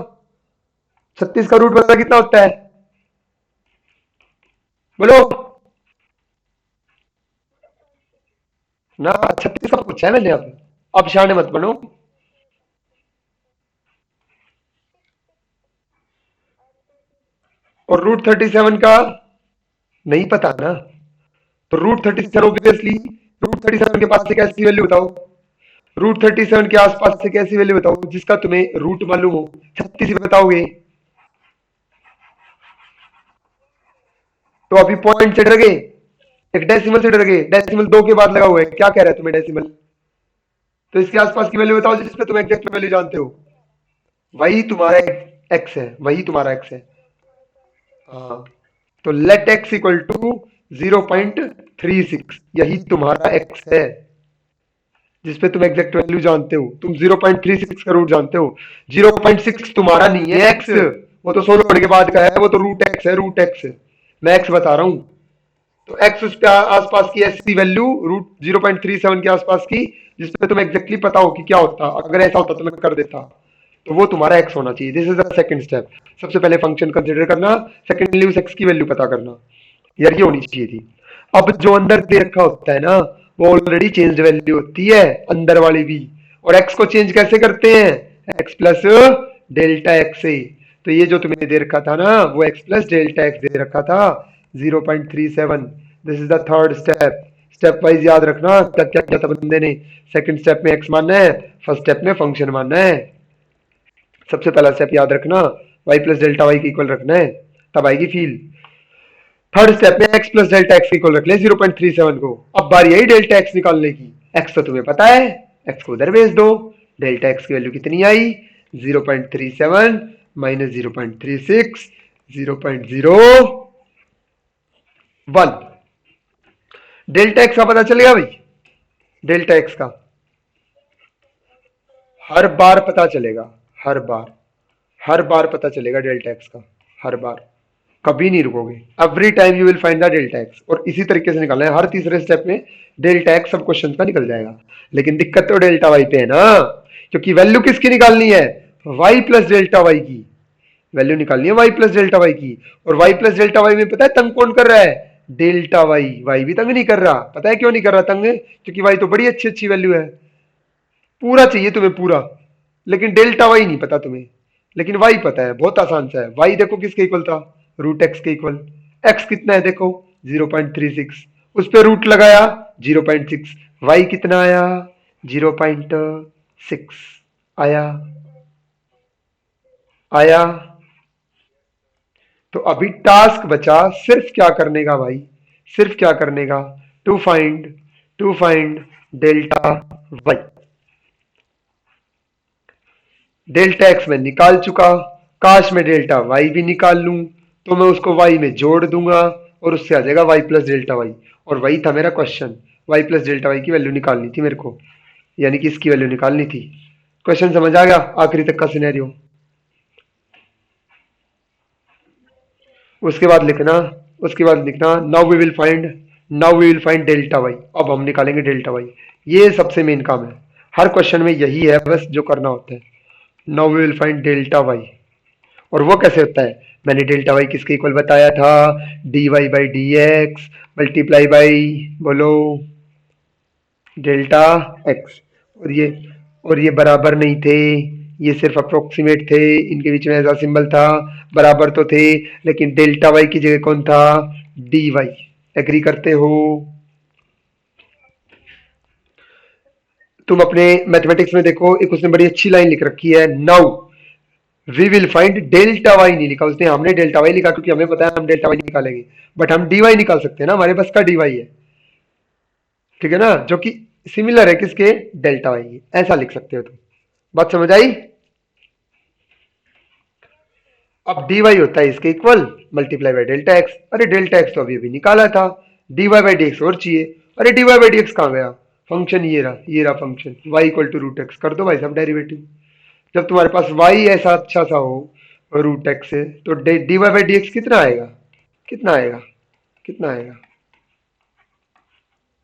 36 का रूट पता कितना होता है? बोलो ना। 36 का पूछा है मैंने। अब शाने मत बनो। और रूट 37 का नहीं पता ना? तो रूट 37 ऑब्वियसली, रूट 37 के पास से कैसी वैल्यू बताओ? रूट 37 के आसपास से कैसी वैल्यू बताओ जिसका तुम्हें रूट मालूम हो? 36 बताओगे तो अभी पॉइंट से डर गए, एक डेसिमल से डर गए। डेसिमल 2 के बाद लगा हुआ है, क्या कह रहा है तुम्हें डेसिमल? तो इसके आसपास की वैल्यू बताओ जिसपे तुम एग्जैक्ट वैल्यू जानते हो। वही तुम्हारा एक्स है, वही तुम्हारा एक्स है। हाँ, तो लेट एक्स इक्वल टू 0.36, यही तुम्हारा एक्स है जिसपे तुम एग्जैक्ट वैल्यू जानते हो। तुम 0.36 का रूट जानते हो। 0.6 तुम्हारा नहीं है एक्स, वो तो 16 के बाद का है, वो तो रूट एक्स है, रूट एक्स। मैं एक्स बता रहा हूँ। तो एक्स उस पे आसपास की ऐसी वैल्यू, रूट 0.37 के आसपास की, जिसपे तुम्हें एग्जैक्टली पता हो कि क्या होता। अगर ऐसा होता तो मैं कर देता। तो वो तुम्हारा एक्स होना चाहिए। This is the second step. सबसे पहले फंक्शन कंसीडर करना, सेकंडली उस एक्स की वैल्यू पता करना। यार ये होनी चाहिए थी। अब जो अंदर दे रखा होता है ना, वो ऑलरेडी चेंज्ड वैल्यू होती है, अंदर वाली भी। और एक्स को चेंज कैसे करते हैं? एक्स प्लस डेल्टा एक्स से। तो ये जो तुम्हें दे रखा था ना, वो एक्स प्लस डेल्टा एक्स दे रखा था 0.37। This is the third step. Step wise याद रखना क्या क्या क्या था बंदे ने। सेकंड स्टेप में एक्स मानना है, फर्स्ट स्टेप में फंक्शन मानना है। सबसे पहला स्टेप याद रखना, वाई प्लस डेल्टा वाई की इक्वल रखना है, तब आएगी फील। थर्ड स्टेप में x plus delta x equal रख ले 0.37 को। अब बारी आई डेल्टा एक्स निकालने की। एक्स तो तुम्हें पता है, एक्स को उधर भेज दो। डेल्टा एक्स की वैल्यू कितनी आई? 0.37 माइनस 0.36, 0.01। डेल्टा एक्स का पता चलेगा भाई? डेल्टा एक्स का हर बार पता चलेगा, हर बार, हर बार पता चलेगा डेल्टा एक्स का, हर बार। कभी नहीं रुकोगे। Every time you will find the delta x. और इसी तरीके से निकालना है, हर तीसरे स्टेप में डेल्टा एक्स सब क्वेश्चन का निकल जाएगा। लेकिन दिक्कत तो डेल्टा वाई पे है ना, क्योंकि वैल्यू किसकी निकालनी है? वाई प्लस डेल्टा वाई की वैल्यू निकालनी है, वाई प्लस डेल्टा वाई की। और वाई प्लस डेल्टा वाई में पता है तंग कौन कर रहा है? Delta Y. वाई भी तंग नहीं कर रहा। पता है क्यों नहीं कर रहा तंग? क्योंकि वाई तो बड़ी अच्छी अच्छी वैल्यू है, पूरा चाहिए तुम्हें पूरा। लेकिन डेल्टा वाई नहीं पता तुम्हें, लेकिन वाई पता है। बहुत आसान सा है। वाई देखो किसके इक्वल था? रूट एक्स के इक्वल। एक्स कितना है देखो? 0.36। उस पर रूट लगाया 0.6। वाई कितना आया? 0.6 आया। आया। तो अभी टास्क बचा सिर्फ क्या करने का भाई, सिर्फ क्या करने का, to find delta y. Delta x में निकाल चुका, काश मैं डेल्टा वाई भी निकाल लूं, तो मैं उसको वाई में जोड़ दूंगा और उससे आ जाएगा वाई प्लस डेल्टा वाई। और वही था मेरा question, y plus delta y की वैल्यू निकालनी थी मेरे को, यानी कि इसकी वैल्यू निकालनी थी। क्वेश्चन समझ आ गया आखिरी तक का सिनेरियो? उसके बाद लिखना, उसके बाद लिखना now we will find delta y. अब हम निकालेंगे डेल्टा वाई। ये सबसे मेन काम है, हर क्वेश्चन में यही है बस जो करना होता है। Now we will find delta y. और वो कैसे होता है, मैंने डेल्टा वाई किसके इक्वल बताया था, d y by d x multiply by, बोलो, डेल्टा एक्स। और ये बराबर नहीं थे, ये सिर्फ अप्रोक्सीमेट थे, इनके बीच में ऐसा सिंबल था, बराबर तो थे, लेकिन डेल्टा वाई की जगह कौन था, डी वाई। एग्री करते हो? तुम अपने मैथमेटिक्स में देखो, एक उसने बड़ी अच्छी लाइन लिख रखी है, now we will find delta y नहीं लिखा उसने, हमने डेल्टा वाई लिखा क्योंकि हमें पता है हम डेल्टा वाई निकालेंगे। बट हम डी वाई निकाल सकते हैं ना, हमारे पास का डी वाई है, ठीक है ना, जो कि सिमिलर है किसके, डेल्टा वाई के। ऐसा लिख सकते हो तुम। बात समझ आई? अब डी वाई होता है इसके equal multiply by delta x. अरे डेल्टा एक्स तो अभी अभी निकाला था, d y by d x और चाहिए। अरे d y by d x कहाँ गया, फंक्शन ये रहा function y equal to root x. कर दो भाई साहब डेरिवेटिव। जब तुम्हारे पास वाई ऐसा अच्छा सा हो रूट एक्स से, तो d y by d x कितना आएगा, कितना आएगा, कितना आएगा?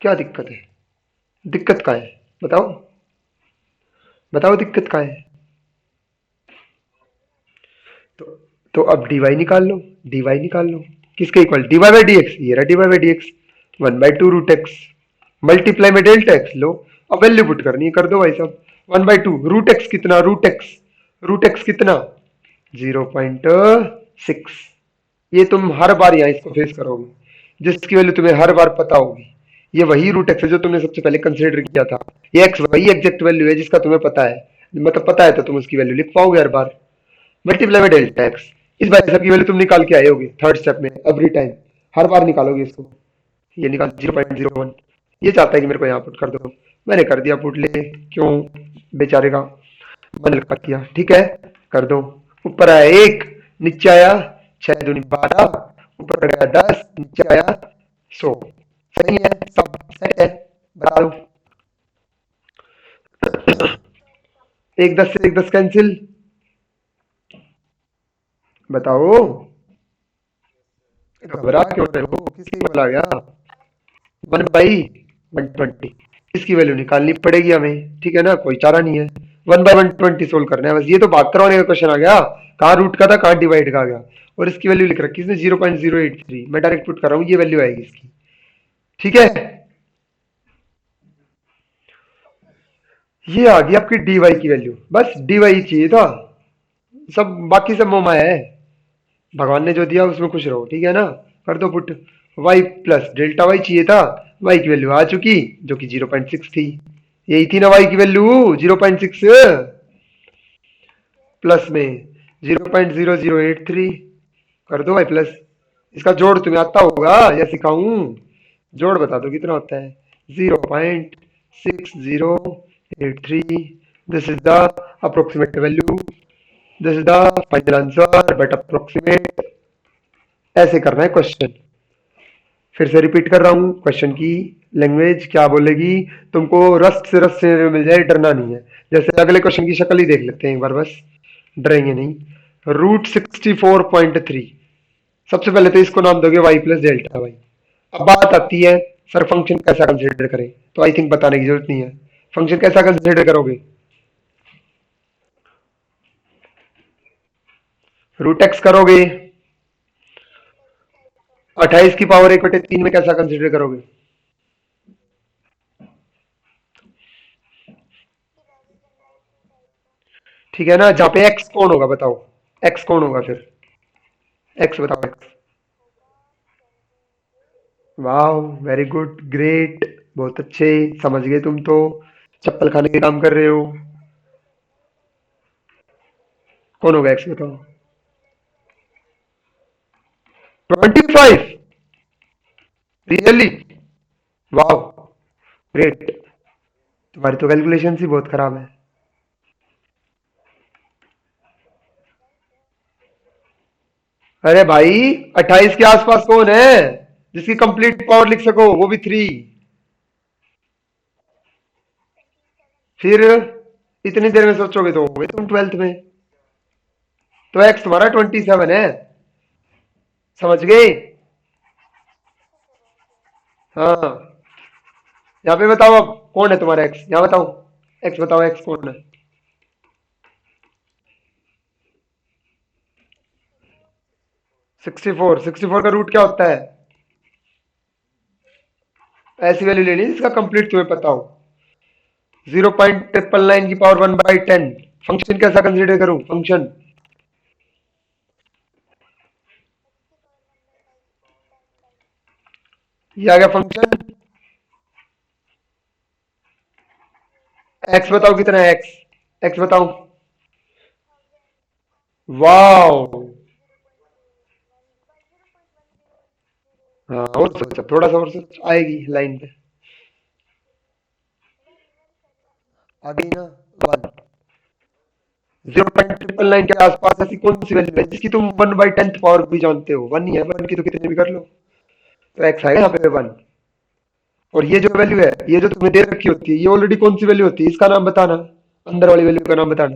क्या दिक्कत है, दिक्कत का है, बताओ, बताओ दिक्कत का है? तो तो अब dy निकाल लो, dy निकाल लो, किसके इक्वल, dy बाई डी एक्स, ये रहा dy by d x, one by two root x multiply में डेल्टा एक्स लो। अब वैल्यू पुट करनी है, कर दो भाई साहब, one by two root x कितना, रूट एक्स कितना, 0.6। ये तुम हर बार यहाँ इसको फेस करोगे, जिसकी वैल्यू तुम्हें हर बार पता होगी। ये वही रूट एक्स है जो तुमने सबसे पहले कंसिडर किया था। ये एक्स वही एग्जैक्ट वैल्यू है जिसका तुम्हें पता है, मतलब पता है तो तुम उसकी वैल्यू लिख पाओगे हर बार। मल्टीप्लाई में डेल्टा एक्स, इस भाई साहब की वैल्यू तुम निकाल के आए होगे थर्ड स्टेप में, एवरी टाइम, हर बार निकालोगे इसको। ये निकाल 0.01, ये चाहता है कि मेरे को यहाँ पुट कर दो, मैंने कर दिया पुट, ले क्यों, बेचारे का मन लगा किया, ठीक है, कर दो। ऊपर आया एक, नीचे आया 6 दूनी 12, ऊपर गया 10, नीचे आया 100। सही है, सब सेट है, बता दो। एक 10 से एक 10 कैंसिल, बताओ, घबरा क्यों रहे हो, किसके बोला गया, 1/120, इसकी वैल्यू निकालनी पड़ेगी हमें, ठीक है ना, कोई चारा नहीं है। 1/120 सोल्व करना है बस, ये तो भाग करवाने का क्वेश्चन आ गया, कहाँ रूट का था कहाँ डिवाइड का आ गया। और इसकी वैल्यू लिख रखी इसने 0.083, मैं डायरेक्ट पुट कर रहा हूँ, ये वैल्यू आएगी इसकी, ठीक है। ये आ गई आपकी डी वाई की वैल्यू, बस डी वाई चाहिए था, सब बाकी सब मोह माया है, भगवान ने जो दिया उसमें खुश रहो, ठीक है ना। कर दो put, y plus delta y चाहिए था, वाई की वैल्यू आ चुकी जो कि 0.6 थी, यही थी ना वाई की वैल्यू 0.6, प्लस में 0.0083, कर दो भाई प्लस। इसका जोड़ तुम्हें आता होगा या सिखाऊं, जोड़ बता दो कितना होता है, 0.6083, this is the approximate value, this is the final answer but approximate. ऐसे करना है क्वेश्चन। फिर से रिपीट कर रहा हूँ, क्वेश्चन की लैंग्वेज क्या बोलेगी, तुमको रस से मिल जाए, डरना नहीं है। जैसे अगले क्वेश्चन की शक्ल ही देख लेते हैं एक बार बस, डरेंगे नहीं। √64.3, सबसे पहले तो इसको नाम दोगे वाई प्लस डेल्टा वाई। अब बात आती है सर फंक्शन कैसा कंसिडर करें, तो आई थिंक बताने की जरूरत नहीं है, फंक्शन कैसा कंसिडर करोगे, रूट एक्स करोगे, 28 की पावर 1/3 में कैसा कंसिडर करोगे, ठीक है ना, जहां पे एक्स कौन होगा बताओ, एक्स कौन होगा फिर, एक्स बताओ एक्स। वाह, वेरी गुड, ग्रेट, बहुत अच्छे, समझ गए तुम तो, चप्पल खाने के काम कर रहे हो। कौन होगा एक्स बताओ, 25? रियली? वाह, ग्रेट। तुम्हारी तो कैलकुलेशन ही बहुत खराब है। अरे भाई, 28 के आसपास कौन है जिसकी कंप्लीट पावर लिख सको, वो भी 3? फिर इतनी देर में सोचोगे तो होगे तुम 12th में। तो एक्स तुम्हारा 27 है। समझ गए? हाँ। यहाँ पे बताओ अब कौन है तुम्हारा एक्स, यहाँ बताओ। एक्स बताओ, एक्स कौन है? 64? 64 का रूट क्या होता है? ऐसी वैल्यू लेनी जिसका कंप्लीट तुम्हें पता हो। 0.999 की पावर 1/10। फंक्शन कैसा कंसिडर करूं, फंक्शन? ये आ गया फंक्शन। एक्स बताओ कितना है, एक्स? एक्स बताओ। वाओ। हाँ, और सोचा, थोड़ा सा और सोच, आएगी लाइन पे। आ गई ना? 1। 0.999 के आसपास ऐसी कौन सी वैल्यू है जिसकी तुम 1/10 पावर भी जानते हो? 1 ही है, 1 की तो कितने भी कर लो। तो एक्स आएगा यहाँ पे 1। और ये जो वैल्यू है, ये जो तुम्हें दे रखी होती है, ये ऑलरेडी कौन सी वैल्यू होती है, इसका नाम बताना। अंदर वाली वैल्यू का नाम बताना।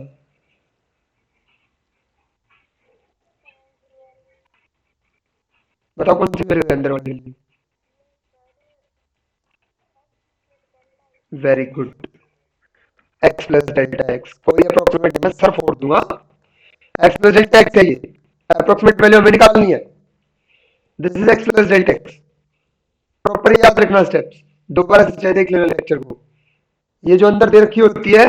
बताओ कौन सी वैल्यू है अंदर वाली value. Very good. X plus delta x, कोई अप्रोक्सीमेट मैं सर फोड़ दूंगा। एक्स प्लस डेल्टा एक्स है ये। अप्रोक्सीमेट वैल्यू हमें निकालनी है। This is x plus delta x. Proper याद रखना स्टेप्स। दोबारा से चाहे देख लेना लेक्चर को। ये जो अंदर दे रखी होती है,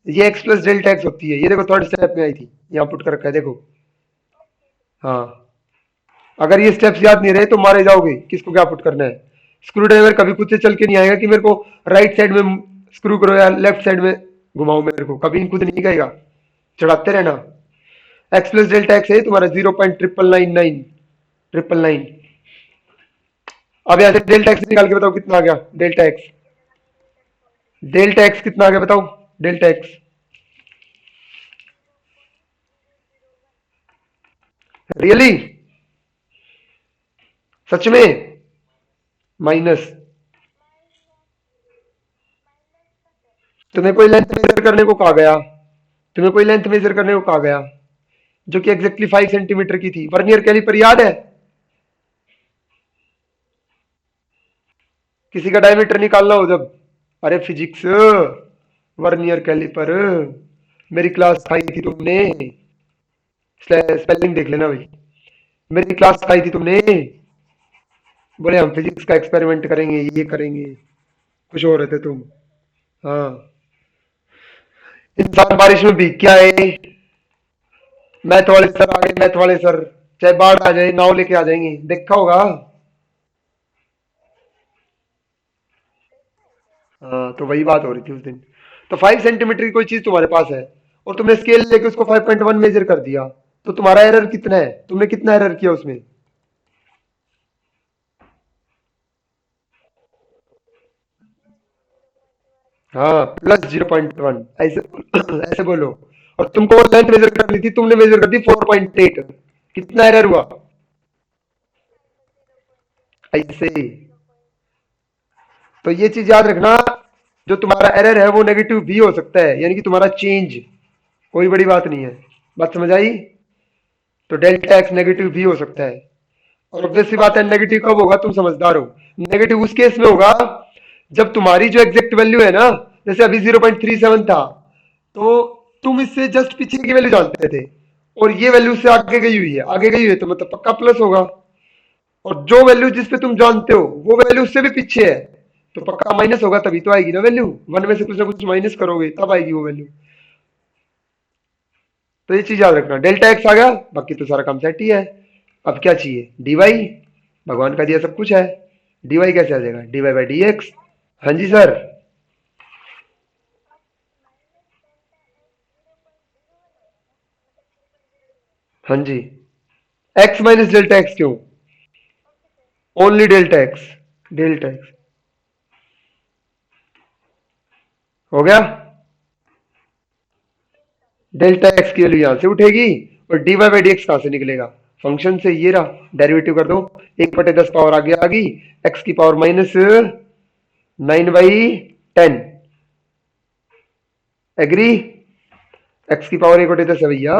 ये एक्स प्लस डेल्टा एक्स होती है। ये देखो थर्ड स्टेप में आई थी, यहाँ पुट कर रखा है, देखो। हाँ। अगर ये स्टेप्स याद नहीं रहे तो मारे जाओगे, किसको क्या पुट करना है। स्क्रू ड्राइवर कभी खुद से चल के नहीं आएगा कि मेरे को राइट साइड में स्क्रू करो या लेफ्ट साइड में घुमाओ, मेरे को कभी खुद नहीं कहेगा। चढ़ाते रहना। एक्स प्लस डेल्टा एक्स है तुम्हारा 0.999 ट्रिपल नाइन। अब यहाँ से डेल्टा एक्स निकाल के बताओ कितना आ गया डेल्टा एक्स। डेल्टा एक्स कितना आ गया बताओ। Delta x. रियली? सच में? माइनस? तुम्हें कोई लेंथ मेजर करने को कहा गया? तुम्हें कोई लेंथ मेजर करने को कहा गया जो कि एग्जैक्टली 5 सेंटीमीटर की थी? वर्नियर कैलिपर याद है? किसी का डायमीटर निकालना हो जब, अरे फिजिक्स, वर्नियर कैलिपर, मेरी क्लास खाई थी तुमने। स्पेलिंग देख लेना भाई। मेरी क्लास खाई थी तुमने। बोले हम फिजिक्स का एक्सपेरिमेंट करेंगे, ये करेंगे। कुछ हो रहे थे तुम। हाँ। इंसान बारिश में भीग के आए। मैथ वाले सर आ गए, मैथ वाले सर। चाहे बाढ़ आ जाए, नाव लेके आ जाएंगे, देखा होगा। हाँ, तो वही बात हो रही थी उस दिन। तो 5 सेंटीमीटर की कोई चीज तुम्हारे पास है और तुमने स्केल लेके उसको 5.1 मेजर कर दिया, तो तुम्हारा एरर कितना है? तुमने कितना एरर किया उसमें? हाँ, +0.1 ऐसे ऐसे बोलो। और तुमको लेंथ मेजर करनी थी, तुमने मेजर कर दी 4.8। कितना एरर हुआ? ऐसे। तो ये चीज याद रखना, जो तुम्हारा एरर है वो नेगेटिव भी हो सकता है, यानी कि तुम्हारा चेंज कोई बड़ी बात नहीं है। बात समझ आई? तो डेल्टा एक्स नेगेटिव भी हो सकता है। और ऑब्वियस सी बात है, नेगेटिव कब होगा, तुम समझदार हो। नेगेटिव उस केस में होगा जब तुम्हारी जो एग्जैक्ट वैल्यू है ना, जैसे अभी 0.37 था, तो तुम इससे जस्ट पीछे की वैल्यू जानते थे, और ये वैल्यू से आगे गई हुई है, आगे गई हुई है, तो मतलब पक्का प्लस होगा। और जो वैल्यू जिस पे तुम जानते हो वो वैल्यू उससे भी पीछे है, तो पक्का माइनस होगा, तभी तो आएगी ना वैल्यू। वन में से कुछ ना कुछ माइनस करोगे तब आएगी वो वैल्यू। तो ये चीज याद रखना, डेल्टा एक्स आ गया, बाकी तो सारा काम सेट ही है। अब क्या चाहिए? डीवाई। भगवान का दिया सब कुछ है। डीवाई कैसे आ जाएगा? Dy by d x. हाँ जी सर। हाँ जी। एक्स माइनस डेल्टा एक्स क्यों? Only delta x, delta x हो गया। डेल्टा एक्स की वैल्यू यहां से उठेगी और dy बाई डी एक्स कहां से निकलेगा, फंक्शन से, ये रहा, डेरिवेटिव कर दो, 1/10 पावर आगे आ गई, एक्स की पावर -9/10, एग्री। एक्स की पावर 1/10 है भैया,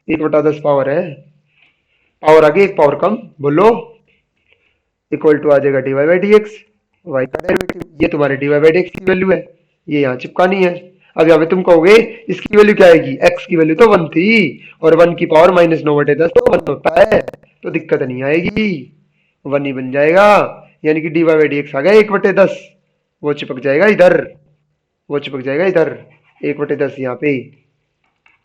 1/10 पावर है, पावर आगे एक पावर कम, बोलो, इक्वल टू आ जाएगा dy by d x, y का डेरिवेटिव, ये तुम्हारे dy बाई डी एक्स की वैल्यू है, ये यहाँ चिपकानी है। अब यहाँ पे तुम कहोगे इसकी वैल्यू क्या आएगी, x की वैल्यू तो 1 थी और 1 की पावर -9/10 तो 1 होता है, तो दिक्कत नहीं आएगी, 1 ही बन जाएगा, यानी कि dy बाई डी एक्स आ गया 1/10, वो चिपक जाएगा इधर, वो चिपक जाएगा इधर, 1/10 यहाँ पे,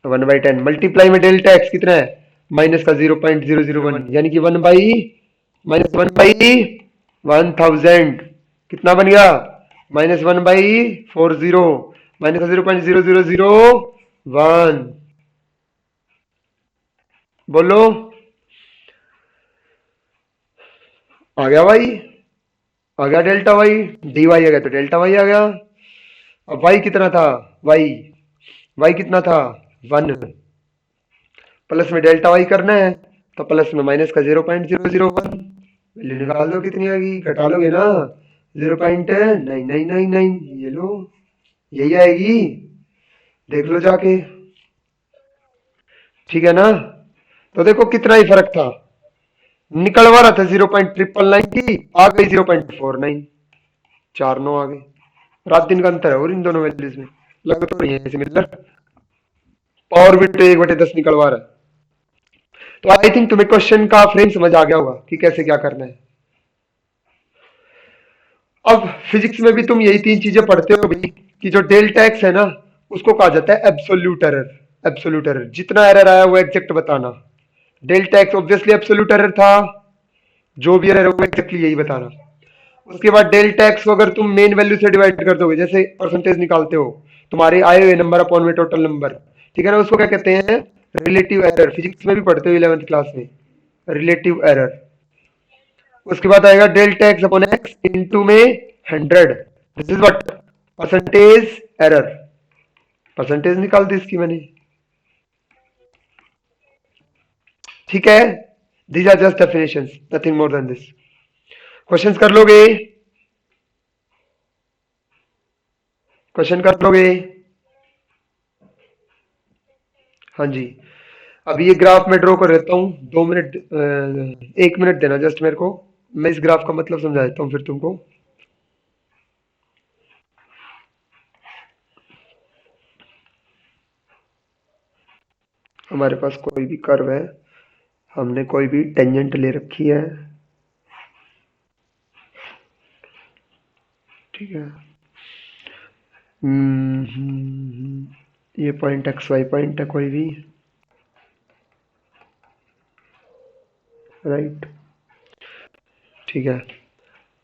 1/10 मल्टीप्लाई में डेल्टा एक्स कितना है, माइनस का 0.001, यानी कि 1/1000, कितना बन गया, -1/40, माइनस का 0.0001, बोलो, आ गया भाई, आ गया डेल्टा वाई, डी वाई आ गया तो डेल्टा वाई आ गया। अब वाई कितना था, वाई, वाई कितना था 1, प्लस में डेल्टा वाई करना है तो प्लस में माइनस का 0.001, वैल्यू निकाल दो कितनी आएगी, घटा लोगे ना, 0.9999, ये लो, यही आएगी, देख लो जाके, ठीक है ना। तो देखो कितना ही फर्क था, निकलवा रहा था 0.999 की, आ गई 0.49, 4 9 आ गए, रात दिन का अंतर है और इन दोनों वैल्यूज में, लग तो रही है सिमिलर, पावर भी तो 1/10 निकलवा रहा है। तो आई थिंक तुम्हें क्वेश्चन का फ्रेम समझ आ गया होगा कि कैसे क्या करना है। अब फिजिक्स में भी तुम यही 3 चीजें पढ़ते हो भाई, कि जो डेल्टा एक्स है ना, उसको कहा जाता है एब्सोल्यूट एरर, एब्सोल्यूट एरर, जितना एरर आया वो एग्जैक्ट बताना, delta x obviously absolute error था, जो भी एरर है वो एग्जैक्टली यही बताना। उसके बाद डेल्टा एक्स को अगर तुम मेन वैल्यू से डिवाइड कर दोगे, जैसे परसेंटेज निकालते हो, तुम्हारे आए हुए नंबर अपॉन में टोटल नंबर, ठीक है ना, उसको क्या कहते हैं, रिलेटिव एरर, फिजिक्स में भी पढ़ते हो 11th क्लास में, रिलेटिव एरर। उसके बाद आएगा delta x upon x into में 100, this is what, percentage error, percentage निकाल दी इसकी मैंने, ठीक है। These are just definitions, nothing more than this. Questions कर लोगे, क्वेश्चन कर लोगे, हाँ जी। अभी ये ग्राफ मैं ड्रॉ कर देता हूँ, 2 मिनट, 1 मिनट देना जस्ट मेरे को, मैं इस ग्राफ का मतलब समझा देता हूँ फिर तुमको। हमारे पास कोई भी कर्व है, हमने कोई भी टेंजेंट ले रखी है, ठीक है, ये पॉइंट एक्स वाई पॉइंट है कोई भी, राइट, ठीक है,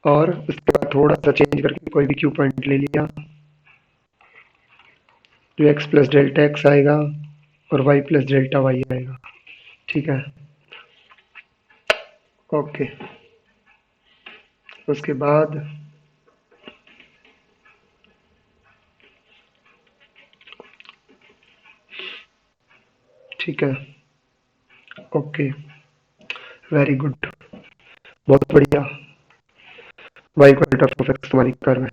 और उसके बाद थोड़ा सा चेंज करके कोई भी क्यू पॉइंट ले लिया, तो एक्स प्लस डेल्टा एक्स आएगा और वाई प्लस डेल्टा वाई आएगा, ठीक है, ओके। उसके बाद ठीक है, ओके, वेरी गुड, बहुत बढ़िया, y equal to f x तुम्हारी कर्व है,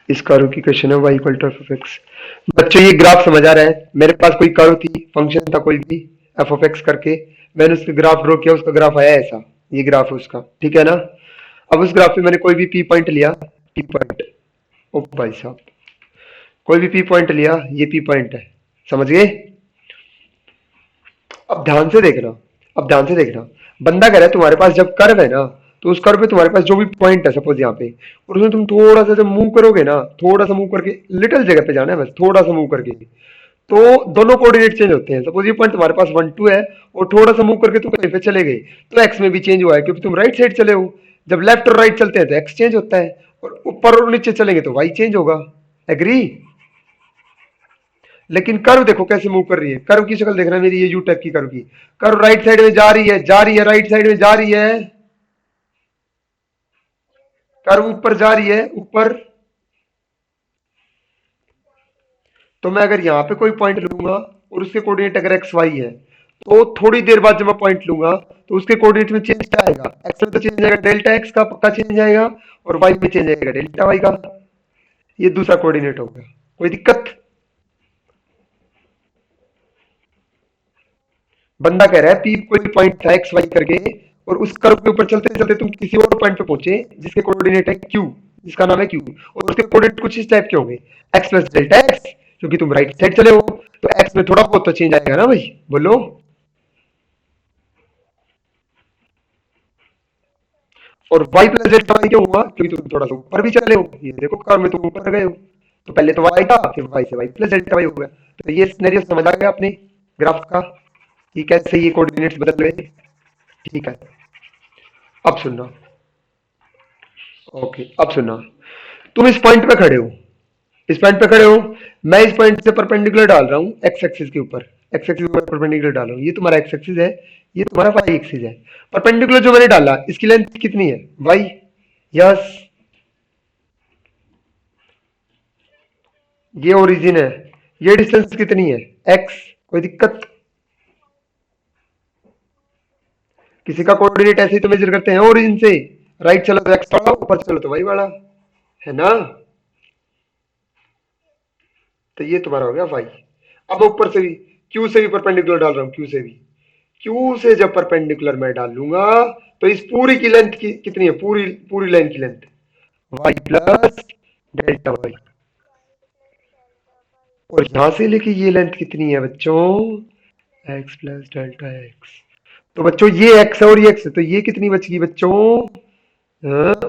इस कर्व की क्वेश्चन है, y equal to f x. बच्चों ये ग्राफ समझ आ रहा है, मेरे पास कोई कर्व थी, फंक्शन था कोई भी एफ ऑफ एक्स करके, मैंने उसका ग्राफ ड्रॉ किया, उसका ग्राफ आया ऐसा, ये ग्राफ है उसका, ठीक है ना। अब उस ग्राफ पे मैंने कोई भी पी पॉइंट लिया, पी पॉइंट, ओ भाई साहब, कोई भी पी पॉइंट लिया, ये पी पॉइंट है, समझ गए। अब ध्यान से देखना, अब ध्यान से देखना, बंदा कह रहा है तुम्हारे पास जब कर्व है ना, तो उस कर्व पे तुम्हारे पास जो भी पॉइंट है सपोज यहाँ पे, और उसमें तुम थोड़ा सा जब मूव करोगे ना, थोड़ा सा मूव करके, लिटिल जगह पे जाना है बस, थोड़ा सा मूव करके, तो दोनों कोऑर्डिनेट चेंज होते हैं। सपोज ये पॉइंट तुम्हारे पास 1 2 है और थोड़ा सा मूव करके तुम कहीं पे चले गए, तो एक्स में भी चेंज हुआ है, क्योंकि तुम राइट साइड चले हो, जब लेफ्ट और राइट चलते हैं तो एक्स चेंज होता है, और ऊपर और नीचे चलेंगे तो वाई चेंज होगा, एग्री। लेकिन कर्व देखो कैसे मूव कर रही है, कर्व की शक्ल देखना मेरी, ये यू टाइप की कर्व की, कर्व राइट साइड में जा रही है, जा रही है, राइट साइड में जा रही है, कर्व ऊपर जा रही है ऊपर, तो मैं अगर यहाँ पे कोई पॉइंट लूंगा और उसके कोऑर्डिनेट अगर एक्स वाई है, तो थोड़ी देर बाद जब मैं पॉइंट लूंगा तो उसके कोऑर्डिनेट में चेंज क्या आएगा, एक्स में तो चेंज आएगा डेल्टा एक्स का, पक्का चेंज आएगा, और वाई में चेंज आएगा डेल्टा वाई का। ये दूसरा कोऑर्डिनेट हो गया, कोई दिक्कत? बंदा कह रहा है पी कोई पॉइंट था एक्स वाई करके, और उस कर्व के ऊपर चलते चलते तुम किसी और पॉइंट पे पहुंचे जिसके कोऑर्डिनेट है क्यू, जिसका नाम है क्यू, और उसके कोऑर्डिनेट कुछ इस टाइप के होंगे, एक्स प्लस डेल्टा एक्स, क्योंकि तुम राइट साइड चले हो, तो एक्स में थोड़ा बहुत तो चेंज आएगा ना भाई, बोलो। और वाई प्लस डेल्टा वाई क्यों हुआ, क्योंकि तुम थोड़ा सा ऊपर भी चले हो, ये देखो कर्व में तुम ऊपर गए हो, तो पहले तो वाई था, फिर वाई से वाई प्लस डेल्टा वाई हो गया। तो ये सिनेरियो समझ आ गया अपने ग्राफ का कि कैसे ये कोऑर्डिनेट्स बदल गए। ठीक है, अब सुनना। ओके, अब सुनना। तुम इस पॉइंट पे खड़े हो, इस पॉइंट पे खड़े हो, मैं इस पॉइंट से परपेंडिकुलर डाल रहा हूँ एक्स एक्सिस के ऊपर, एक्स एक्सिस के ऊपर परपेंडिकुलर डाल रहा हूँ, ये तुम्हारा एक्स एक्सिस है, ये तुम्हारा वाई एक्सिस है। परपेंडिकुलर जो मैंने डाला इसकी लेंथ कितनी है, वाई, यस। ये ओरिजिन है, ये डिस्टेंस कितनी है, एक्स, कोई दिक्कत? किसी का कोऑर्डिनेट ऐसे ही तो मेजर करते हैं ओरिजिन से, राइट चलो तो एक्स वाला, ऊपर चलो तो वाई वाला, है ना? तो ये तुम्हारा हो गया वाई। अब ऊपर से भी क्यू से भी परपेंडिकुलर डाल रहा हूँ, क्यू से भी, क्यू से जब परपेंडिकुलर मैं डालूंगा तो इस पूरी की लेंथ की कितनी है, पूरी पूरी लाइन की length y plus delta y, और यहां से लेके ये लेंथ कितनी है बच्चों, एक्स प्लस डेल्टा एक्स। तो बच्चों ये एक्स है और ये एक्स है, तो ये कितनी बचगी बच्चों,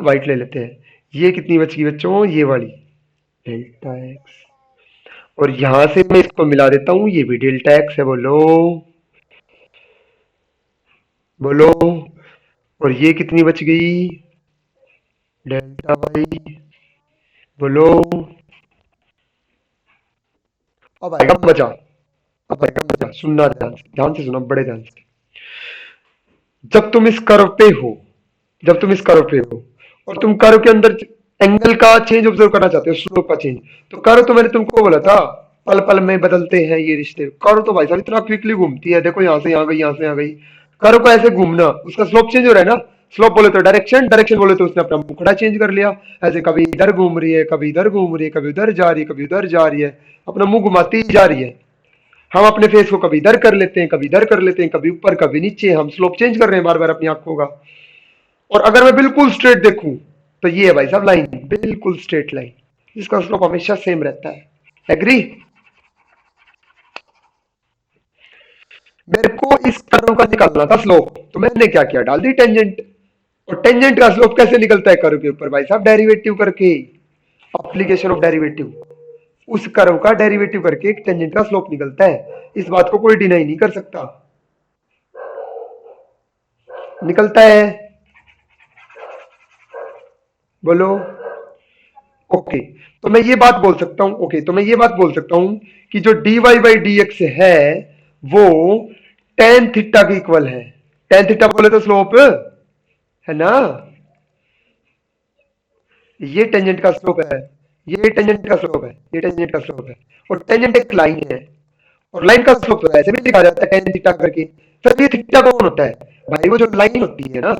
वाइट ले लेते हैं, ये कितनी बचगी बच्चों, ये वाली डेल्टा एक्स, और यहां से मैं इसको मिला देता हूं, ये भी डेल्टा एक्स है, बोलो बोलो, और ये कितनी बच गई, डेल्टा वाई, बोलो। अब आएगा मजा, अब आएगा मजा, सुनना ध्यान से, ध्यान से सुना, बड़े ध्यान से। जब तुम इस कर्व पे हो, जब तुम इस कर्व पे हो और तुम कर्व के अंदर एंगल का चेंज ऑब्जर्व करना चाहते हो, स्लोप का चेंज, तो कर्व तो मैंने तुमको बोला था पल पल में बदलते हैं ये रिश्ते, कर्व तो भाई साहब इतना क्विकली घूमती है, देखो यहाँ से यहाँ गई, यहाँ से यहाँ गई, कर्व को ऐसे घूमना, उसका स्लोप चेंज हो रहा है ना, स्लोप बोले तो डायरेक्शन, डायरेक्शन बोले तो उसने अपना मुखड़ा चेंज कर लिया, ऐसे कभी इधर घूम रही है, कभी इधर घूम रही है, कभी उधर जा रही है, कभी उधर जा रही है, अपना मुंह घुमाती जा रही है। हम अपने फेस को कभी इधर कर लेते हैं, कभी इधर कर लेते हैं, कभी ऊपर कभी नीचे, हम स्लोप चेंज कर रहे हैं बार बार अपनी आंखों का। और अगर मैं बिल्कुल स्ट्रेट देखूं तो ये है भाई साहब लाइन, बिल्कुल स्ट्रेट लाइन, इसका स्लोप हमेशा सेम रहता है, एग्री? मेरे को इस कर्व का निकालना था स्लोप, तो मैंने क्या किया, डाल दी टेंजेंट, और टेंजेंट का स्लोप कैसे निकलता है कर्व के ऊपर, भाई साहब डेरिवेटिव करके, एप्लीकेशन ऑफ डेरिवेटिव, उस कर्व का डेरिवेटिव करके टेंजेंट का स्लोप निकलता है, इस बात को कोई डिनाई नहीं कर सकता, निकलता है, बोलो। ओके, तो मैं ये बात बोल सकता हूं, ओके तो मैं ये बात बोल सकता हूं कि जो dy बाई डी एक्स है वो टेन थीटा के इक्वल है, टेन थीटा बोले तो स्लोप है ना, ये टेंजेंट का स्लोप है, ये टेंजेंट का स्लोप है, ये टेंजेंट का स्लोप है, और टेंजेंट एक लाइन है, और लाइन का स्लोप तो ऐसे भी लिखा जाता है टेन थीटा करके। सर ये थीटा कौन होता है, भाई वो जो लाइन होती है ना,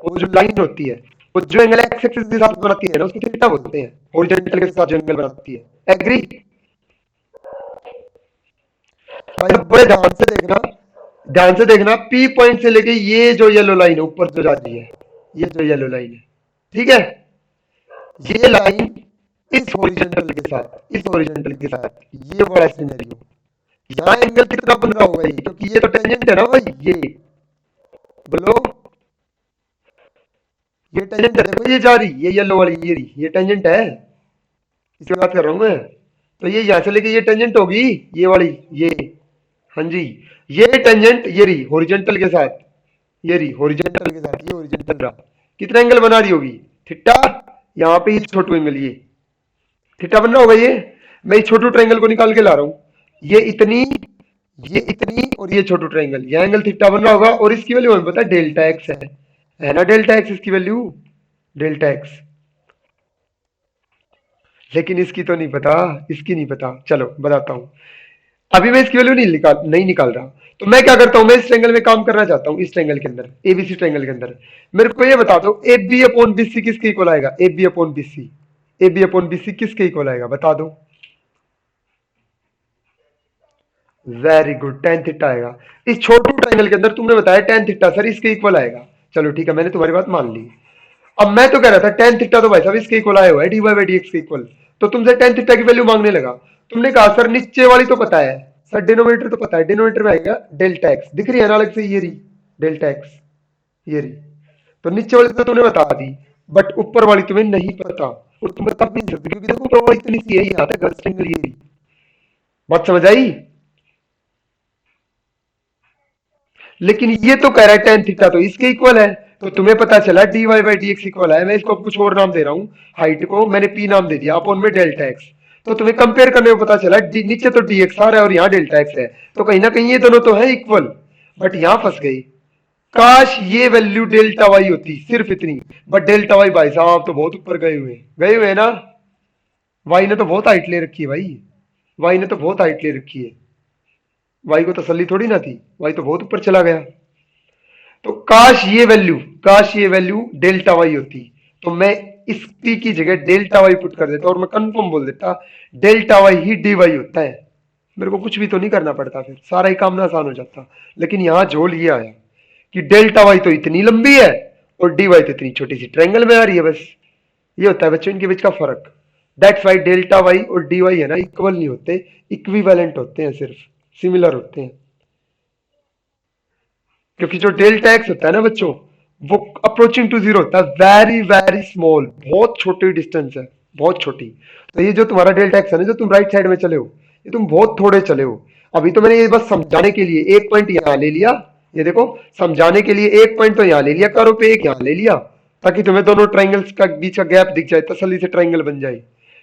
वो जो लाइन होती है, वो जो एंगल एक्स एक्सिस के साथ बनाती है ना उसको थीटा बोलते हैं, हॉरिजॉन्टल के साथ जो एंगल बनाती है, एग्री? भाई साहब बड़े ध्यान से देखना, पी पॉइंट से लेके ये जो येलो लाइन है ऊपर जो जा रही है, ये जो येलो लाइन है, ठीक है, ये लाइन इस हॉरिजॉन्टल के साथ, इस हॉरिजॉन्टल के साथ, ये बड़ा सिनेरियो, यहाँ एंगल कितना बन रहा होगा ये, क्योंकि ये तो टेंजेंट है ना भाई, ये बोलो, ये टेंजेंट है, देखो ये जा रही, ये येलो वाली ये रही, ये टेंजेंट है, इसकी बात कर रहा हूं मैं, तो ये यहाँ से लेके ये टेंजेंट होगी, ये वाली, ये, हाँ जी, ये टेंजेंट ये रही हॉरिजॉन्टल के साथ, ये रही हॉरिजॉन्टल के साथ, ये हॉरिजॉन्टल रहा, कितना एंगल बना रही होगी, थीटा, यहाँ पे ये छोटू एंगल, ये थीटा बन रहा होगा, ये मैं इस छोटू ट्रायंगल को निकाल के ला रहा हूँ, ये इतनी और ये छोटू ट्रायंगल, यह एंगल थीटा बन रहा होगा, और इसकी वैल्यू हमें पता है डेल्टा एक्स है ना, डेल्टा एक्स इसकी वैल्यू, डेल्टा एक्स, लेकिन इसकी तो नहीं पता, इसकी नहीं पता। चलो बताता हूँ। अभी मैं इसकी वैल्यू नहीं निकाल रहा। तो मैं क्या करता हूँ, मैं इस ट्रायंगल में काम करना चाहता हूँ, इस ट्रायंगल के अंदर, एबीसी ट्रायंगल के अंदर। मेरे को ये बता दो, A B upon B C किसके इक्वल आएगा? A B upon B C, A B upon B C किसके इक्वल आएगा बता दो। वेरी गुड, टेन थीटा आएगा। इस छोटू ट्रायंगल के अंदर तुमने बताया टेन थीटा सर इसके इक्वल आएगा। चलो ठीक है, मैंने तुम्हारी बात मान ली। अब मैं तो कह रहा था टेन थीटा तो भाई साहब इसके इक्वल आया हुआ है, d y by d x के इक्वल। तो तुमसे टेन थीटा की वैल्यू मांगने लगा। तुमने कहा सर नीचे वाली तो पता है, सर डिनोमिनेटर तो पता है, डिनोमिनेटर में आएगा डेल्टा एक्स, दिख रही है ना अलग से, ये रही डेल्टा एक्स, ये रही। तो नीचे वाली तो तुमने बता दी, बट ऊपर वाली तुम्हें नहीं पता। और तुम बता भी नहीं सकते क्योंकि देखो ऊपर वाली इतनी सी है, यहाँ तक रेक्टेंगल ये रही। बात समझ आई? लेकिन ये तो कह रहा है टेन थीटा तो इसके इक्वल है। तो तुम्हें पता चला d y by d x equal है। मैं इसको अब कुछ और नाम दे रहा हूँ, हाइट को मैंने पी नाम दे दिया, अपॉन में डेल्टा एक्स। तो तुम्हें कंपेयर करने में पता चला नीचे तो डी एक्स आ रहा है और यहाँ डेल्टा एक्स है, तो कहीं ना कहीं ये दोनों तो है इक्वल। बट यहाँ फंस गई। काश ये वैल्यू डेल्टा वाई होती, सिर्फ इतनी। बट डेल्टा वाई भाई साहब तो बहुत ऊपर गए हुए हैं ना। वाई ने तो बहुत हाइट ले रखी है भाई, वाई ने तो बहुत हाइट ले रखी है। वाई को तसल्ली थोड़ी ना थी, वाई तो बहुत ऊपर चला गया। तो काश ये वैल्यू डेल्टा वाई होती, तो मैं इस पी की जगह डेल्टा वाई पुट कर देता और मैं कंफर्म बोल देता डेल्टा वाई ही डी वाई होता है। मेरे को कुछ भी तो नहीं करना पड़ता, फिर सारा ही काम ना आसान हो जाता। लेकिन यहाँ झोल ये आया कि डेल्टा वाई तो इतनी लंबी है और डी वाई तो इतनी छोटी सी ट्रायंगल में आ रही है बस। ये होता है बच्चों इनके बीच का फर्क। दैट्स वाई डेल्टा वाई और डी वाई है ना इक्वल नहीं होते, इक्विवेलेंट होते हैं, सिर्फ सिमिलर होते हैं। क्योंकि जो डेल्टा एक्स होता है ना बच्चों, वो अप्रोचिंग टू जीरो होता है, वेरी वेरी स्मॉल, बहुत छोटी डिस्टेंस है, बहुत छोटी। तो ये जो तुम्हारा डेल्टा एक्स है ना, जो तुम राइट साइड में चले हो, ये तुम बहुत थोड़े चले हो। अभी तो मैंने ये बस समझाने के लिए एक पॉइंट यहाँ ले लिया, ये देखो, समझाने के लिए एक पॉइंट तो यहाँ ले लिया करो पे, एक यहाँ ले लिया, ताकि तुम्हें दोनों ट्राइंगल्स का बीच का गैप दिख जाए, तसल्ली से ट्राइंगल बन जाए।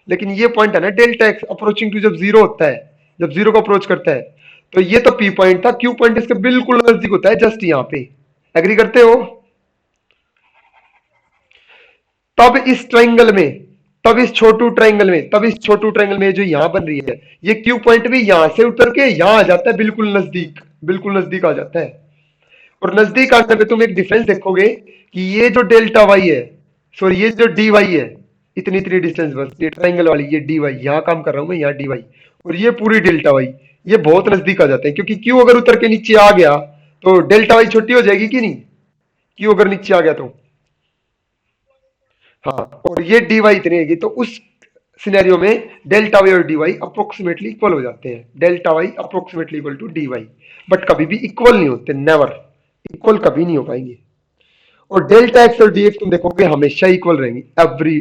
लेकिन ये पॉइंट है ना डेल्टा एक्स अप्रोचिंग टू, जब जीरो होता है, जब जीरो को अप्रोच करता है, तो ये तो पी पॉइंट था, क्यू पॉइंट इसके बिल्कुल नजदीक होता है, जस्ट यहाँ पे। एग्री करते हो? तब इस ट्रायंगल में, तब इस छोटू ट्रायंगल में जो यहां बन रही है, ये क्यू पॉइंट भी यहां से उतर के यहां आ जाता है, बिल्कुल नजदीक आ जाता है। और नजदीक आने पे तुम एक डिफरेंस देखोगे कि ये जो डेल्टा वाई है, सॉरी ये जो डी वाई है, इतनी इतनी डिस्टेंस, बस ये ट्राइंगल वाली ये डी वाई, यहाँ काम कर रहा हूं मैं, यहाँ डी वाई, और ये पूरी डेल्टा वाई, ये बहुत नजदीक आ जाते हैं। क्योंकि क्यू अगर उतर के नीचे आ गया तो डेल्टा वाई छोटी हो जाएगी कि नहीं? क्यू अगर नीचे आ गया तो, हाँ, और ये डी वाई इतनी रहेगी, तो उस सिनेरियो में डेल्टा वाई और डी वाई अप्रोक्सीमेटली इक्वल हो जाते हैं, delta y approximately equal to d y. But कभी भी इक्वल नहीं होते, नेवर, इक्वल कभी नहीं हो पाएंगे। और डेल्टा एक्स और डी एक्स तुम देखोगे हमेशा इक्वल रहेंगे, एवरी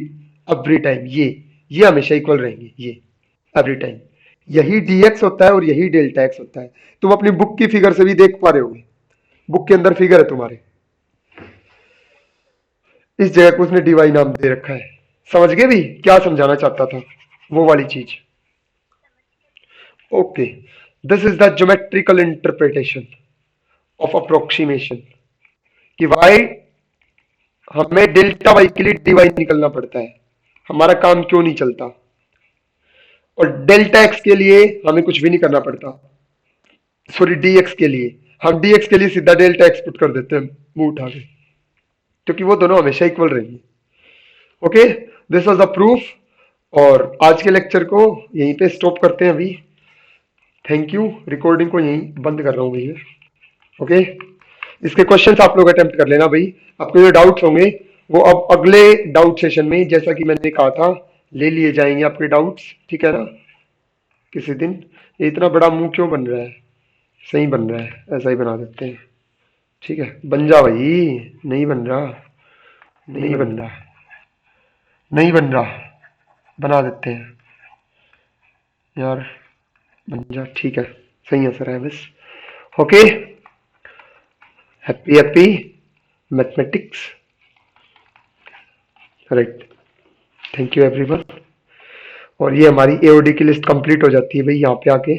एवरी टाइम, ये हमेशा इक्वल रहेंगे, ये एवरी टाइम। यही डी एक्स होता है और यही डेल्टा एक्स होता है। तुम अपनी बुक की फिगर से भी देख पा रहे होगे, बुक के अंदर फिगर है तुम्हारे, इस जगह को उसने डीवाई नाम दे रखा है। समझ गए भी क्या समझाना चाहता था, वो वाली चीज। Okay, this is the geometrical interpretation of approximation, कि वाई, हमें डेल्टा वाई के लिए डीवाई निकलना पड़ता है, हमारा काम क्यों नहीं चलता। और डेल्टा एक्स के लिए हमें कुछ भी नहीं करना पड़ता, सॉरी डी एक्स के लिए, हम डी एक्स के लिए सीधा डेल्टा एक्स पुट कर देते हैं मुंह उठा के, क्योंकि वो दोनों हमेशा इक्वल रहेंगे। Okay, this was the proof. और आज के लेक्चर को यहीं पे स्टॉप करते हैं अभी। थैंक यू, रिकॉर्डिंग को यहीं बंद कर रहा हूँ भैया। ओके, इसके क्वेश्चंस आप लोग अटेम्प्ट कर लेना भाई। आपके जो डाउट्स होंगे वो अब अगले डाउट सेशन में, जैसा कि मैंने कहा था, ले लिए जाएंगे आपके डाउट्स, ठीक है ना, किसी दिन। ये इतना बड़ा मुंह क्यों बन रहा है? सही बन रहा है, ऐसा ही बना देते हैं, ठीक है, बन जा भाई। नहीं बन रहा, नहीं बन रहा, नहीं बन रहा, बना देते हैं यार, बन जा, ठीक है, सही आंसर है बस। Okay, happy happy mathematics, right. Thank you everyone. और ये हमारी एओडी की लिस्ट कंप्लीट हो जाती है भाई यहाँ पे आके।